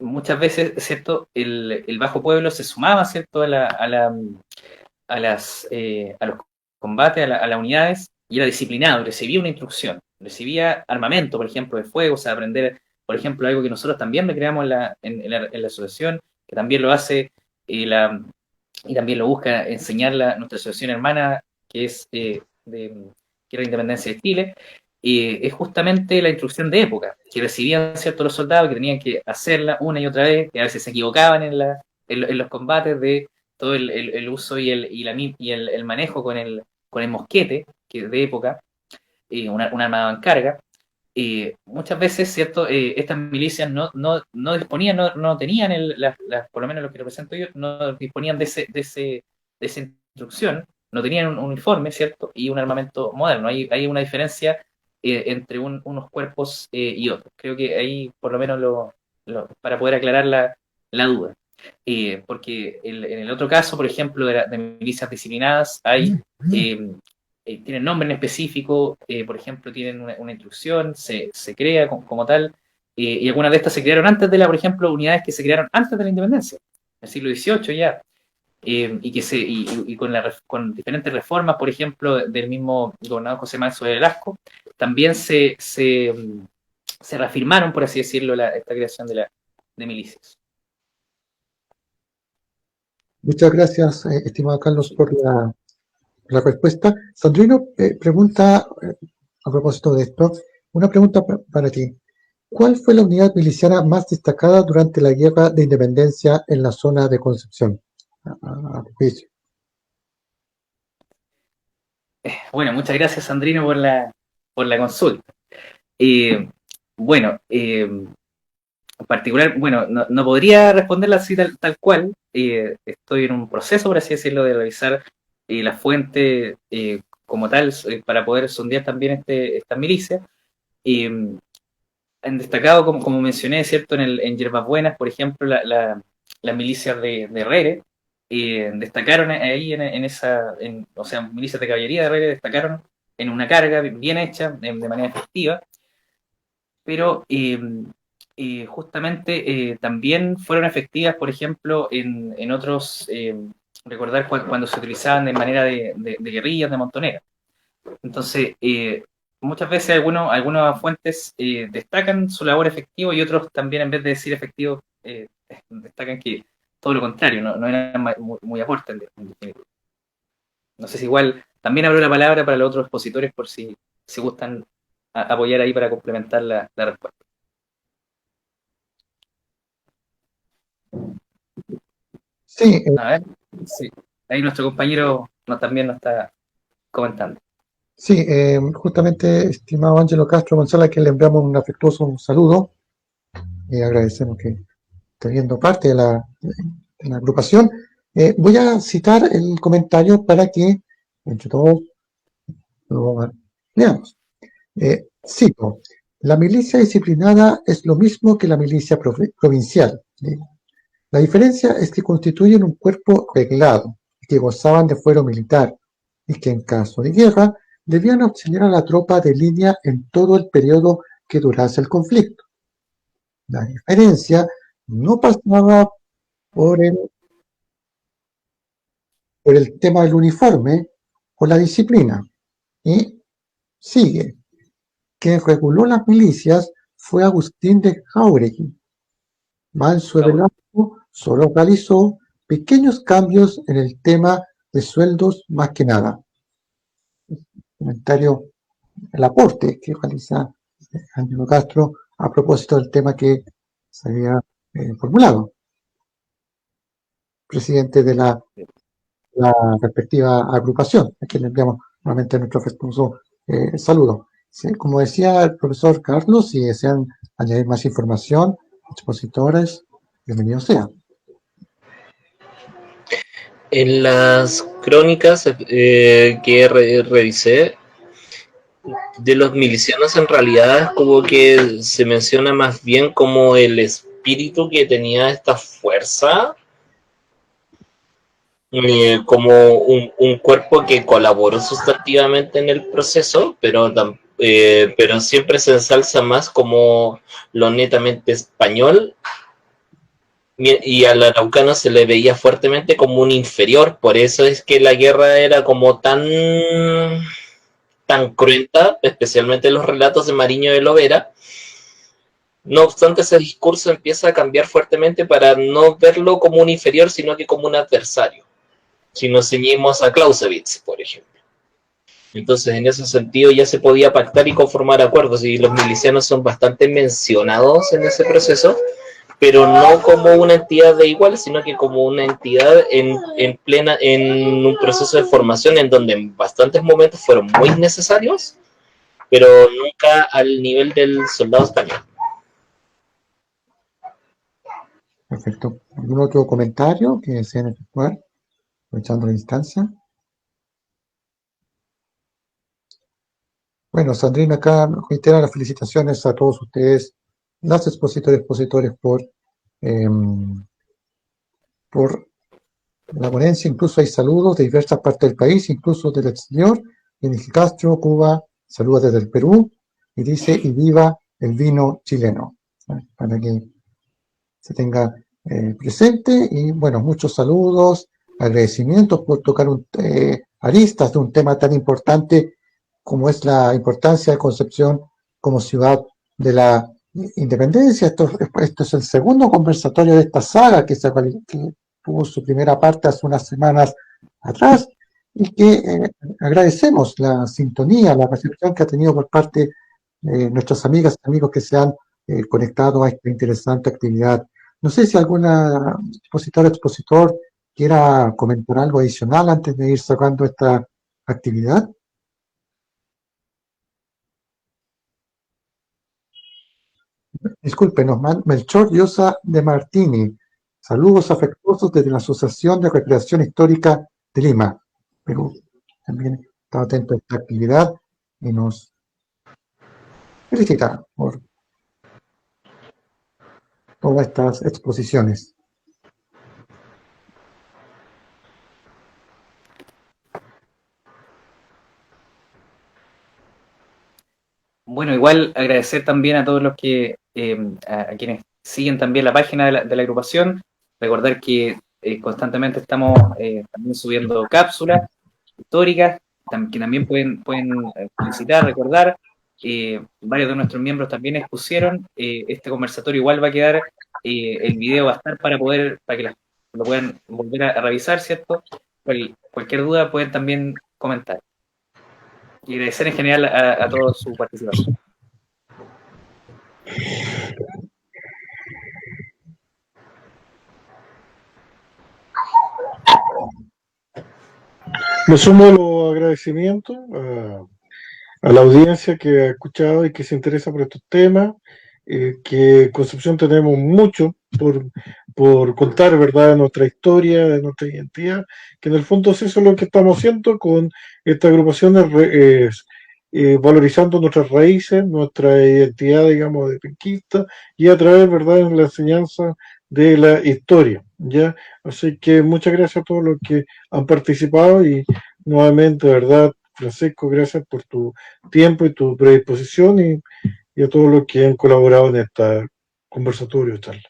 Muchas veces, ¿cierto? El bajo pueblo se sumaba, ¿cierto? A los combates, a las unidades, y era disciplinado, recibía una instrucción, recibía armamento, por ejemplo, de fuego, o sea, aprender, por ejemplo, algo que nosotros también recreamos en la asociación, que también lo hace y también lo busca enseñar nuestra asociación hermana, que es que era la Independencia de Chile, es justamente la instrucción de época, que recibían ciertos los soldados que tenían que hacerla una y otra vez, que a veces se equivocaban en los combates de todo el uso y el manejo con el mosquete, que de época, un arma en carga. Muchas veces, ¿cierto? Estas milicias no disponían, no tenían, por lo menos lo que represento yo, no disponían de esa instrucción, no tenían un uniforme, ¿cierto? Y un armamento moderno. Hay una diferencia entre unos cuerpos y otros. Creo que ahí, por lo menos, para poder aclarar la duda. Porque en el otro caso, por ejemplo, de milicias disciplinadas, tienen nombre en específico, por ejemplo, tienen una instrucción, se crea como tal, y algunas de estas se crearon antes por ejemplo, unidades que se crearon antes de la independencia, en el siglo XVIII ya, y con diferentes reformas, por ejemplo, del mismo gobernador José Manso de Velasco, también se reafirmaron, por así decirlo, esta creación de milicias. Muchas gracias, estimado Carlos, por la respuesta. Sandrino pregunta, a propósito de esto, una pregunta para ti. ¿Cuál fue la unidad miliciana más destacada durante la Guerra de Independencia en la zona de Concepción? A tu juicio. Bueno, muchas gracias, Sandrino, por la consulta. Bueno, en particular, bueno, no podría responderla así tal cual. Estoy en un proceso, por así decirlo, de revisar la fuente como tal para poder sondear también estas milicias. Han destacado, como mencioné, ¿cierto? En Yerbas Buenas, por ejemplo, las milicias de Herrere, destacaron ahí o sea, milicias de caballería de Herrere destacaron en una carga bien hecha, de manera efectiva, pero justamente también fueron efectivas, por ejemplo, en otros, recordar cuando se utilizaban de manera de guerrillas, de montoneras. Entonces, muchas veces algunas fuentes destacan su labor efectiva y otros también, en vez de decir efectivo, destacan que todo lo contrario, no eran muy aportes. No sé si igual también abro la palabra para los otros expositores por si gustan apoyar ahí para complementar la respuesta. Sí, A ver, sí. Ahí nuestro compañero también nos está comentando. sí, justamente, estimado Ángelo Castro González, a quien le enviamos un afectuoso saludo y agradecemos que esté viendo parte de la agrupación. Voy a citar el comentario para que, entre todos, lo leamos. Cito: la milicia disciplinada es lo mismo que la milicia provincial. La diferencia es que constituyen un cuerpo reglado, que gozaban de fuero militar, y que en caso de guerra debían auxiliar a la tropa de línea en todo el periodo que durase el conflicto. La diferencia no pasaba por el tema del uniforme o la disciplina. Y sigue: quien reguló las milicias fue Agustín de Jáuregui. Manso de Velasco solo realizó pequeños cambios en el tema de sueldos más que nada. Comentario, el aporte que realiza Ángelo Castro a propósito del tema que se había formulado. Presidente de la respectiva agrupación, a quien le enviamos nuevamente nuestro afectuoso saludo. Sí, como decía el profesor Carlos, si desean añadir más información, expositores, bienvenidos sean. En las crónicas que revisé de los milicianos, en realidad como que se menciona más bien como el espíritu que tenía esta fuerza, como un cuerpo que colaboró sustantivamente en el proceso, pero siempre se ensalza más como lo netamente español, y al araucano se le veía fuertemente como un inferior. Por eso es que la guerra era como tan cruenta, especialmente en los relatos de Mariño de Lovera. No obstante, ese discurso empieza a cambiar fuertemente para no verlo como un inferior, sino que como un adversario. si nos ceñimos a Clausewitz, por ejemplo. Entonces, en ese sentido ya se podía pactar y conformar acuerdos, y los milicianos son bastante mencionados en ese proceso, pero no como una entidad de iguales, sino que como una entidad en un proceso de formación en donde en bastantes momentos fueron muy necesarios, pero nunca al nivel del soldado español. Perfecto. ¿Algún otro comentario que deseen efectuar, aprovechando la instancia? Bueno, Sandrina, acá nos reitera las felicitaciones a todos ustedes, las expositores, expositores, por la ponencia. Incluso hay saludos de diversas partes del país, incluso del exterior. Enrique Castro, Cuba, saluda desde el Perú y dice, y viva el vino chileno, para que se tenga presente. Y bueno, muchos saludos, agradecimientos por tocar aristas de un tema tan importante como es la importancia de Concepción como ciudad de la independencia. Esto es el segundo conversatorio de esta saga que tuvo su primera parte hace unas semanas atrás, y que agradecemos la sintonía, la recepción que ha tenido por parte de nuestras amigas y amigos que se han conectado a esta interesante actividad. No sé si alguna expositor quiera comentar algo adicional antes de ir cerrando esta actividad. Discúlpenos, Melchor Llosa de Martini. Saludos afectuosos desde la Asociación de Recreación Histórica de Lima, Perú. También está atento a esta actividad y nos felicita por todas estas exposiciones. Bueno, igual agradecer también a todos los que, a quienes siguen también la página de la agrupación. Recordar que constantemente estamos también subiendo cápsulas históricas, que también pueden visitar, recordar. Varios de nuestros miembros también expusieron. Este conversatorio igual va a quedar, el video va a estar para que lo puedan volver a revisar, ¿cierto? Cualquier duda pueden también comentar. Y agradecer en general a todos su participación. Me sumo a los agradecimientos a la audiencia que ha escuchado y que se interesa por estos temas, que en Concepción tenemos mucho por contar, ¿verdad?, de nuestra historia, de nuestra identidad, que en el fondo eso es lo que estamos haciendo con esta agrupación, valorizando nuestras raíces, nuestra identidad, digamos, de penquista, y a través, ¿verdad?, de la enseñanza de la historia, ¿ya? Así que muchas gracias a todos los que han participado y nuevamente, ¿verdad?, Francisco, gracias por tu tiempo y tu predisposición y a todos los que han colaborado en este conversatorio, charla.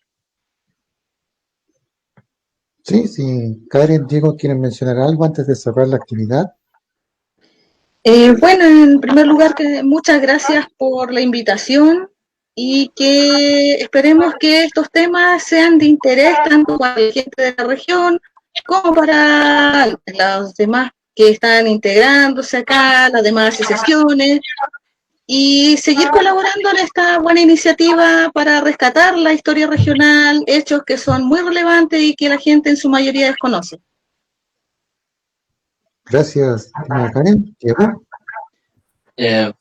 Sí, sí. Karen, Diego, ¿quieren mencionar algo antes de cerrar la actividad? Bueno, en primer lugar, muchas gracias por la invitación y que esperemos que estos temas sean de interés tanto para la gente de la región como para los demás que están integrándose acá, las demás asociaciones, y seguir colaborando en esta buena iniciativa para rescatar la historia regional, hechos que son muy relevantes y que la gente en su mayoría desconoce. Gracias, Karen. Diego.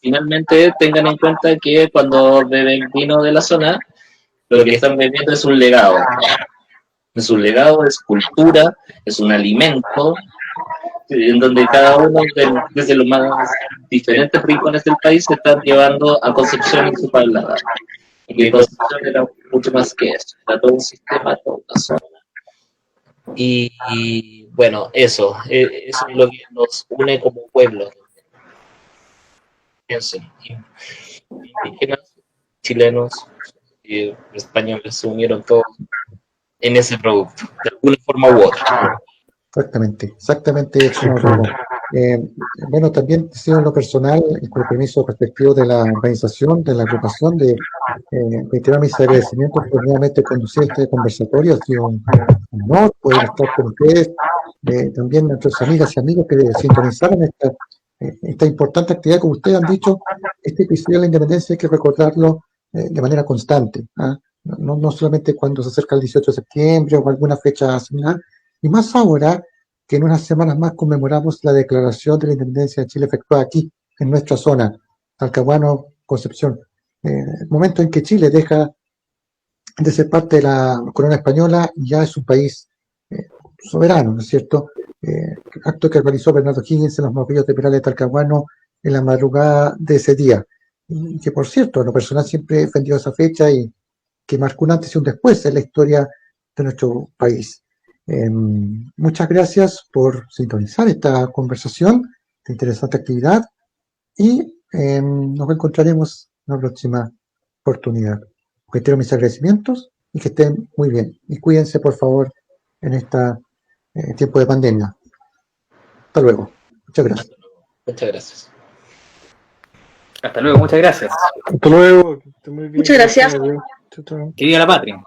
Finalmente, tengan en cuenta que cuando beben vino de la zona, lo que están bebiendo es un legado. Es un legado, es cultura, es un alimento, en donde cada uno, desde los más diferentes rincones del país, se están llevando a Concepción en su paladar. Y que Concepción era mucho más que eso, era todo un sistema, toda una zona. Y bueno, eso es lo que nos une como pueblo. Piensen, indígenas, chilenos y españoles se unieron todos en ese producto, de alguna forma u otra. Exactamente eso nos Bueno, también sido en lo personal, y con el permiso respectivo de la organización, de la agrupación, de reiterar mis agradecimientos por nuevamente conducir este conversatorio. Ha sido un honor poder estar con ustedes, también nuestras amigas y amigos que sintonizaron esta importante actividad. Como ustedes han dicho, este episodio de la independencia hay que recordarlo de manera constante, ¿ah? No solamente cuando se acerca el 18 de septiembre o alguna fecha similar, y más ahora que en unas semanas más conmemoramos la declaración de la independencia de Chile efectuada aquí, en nuestra zona, Talcahuano, Concepción. El momento en que Chile deja de ser parte de la corona española y ya es un país soberano, ¿no es cierto? Acto que realizó Bernardo Higgins en los mausoleos de Perales de Talcahuano en la madrugada de ese día. Y que, por cierto, en lo personal siempre he defendido esa fecha y que marcó un antes y un después en la historia de nuestro país. Muchas gracias por sintonizar esta conversación, esta interesante actividad, y nos encontraremos en una próxima oportunidad. Reitero mis agradecimientos y que estén muy bien. Y cuídense, por favor, en este tiempo de pandemia. Hasta luego. Muchas gracias. Muchas gracias. Hasta luego, muchas gracias. Hasta luego. Que esté muy bien. Muchas gracias. Adiós. Chao, chao. Que viva la patria.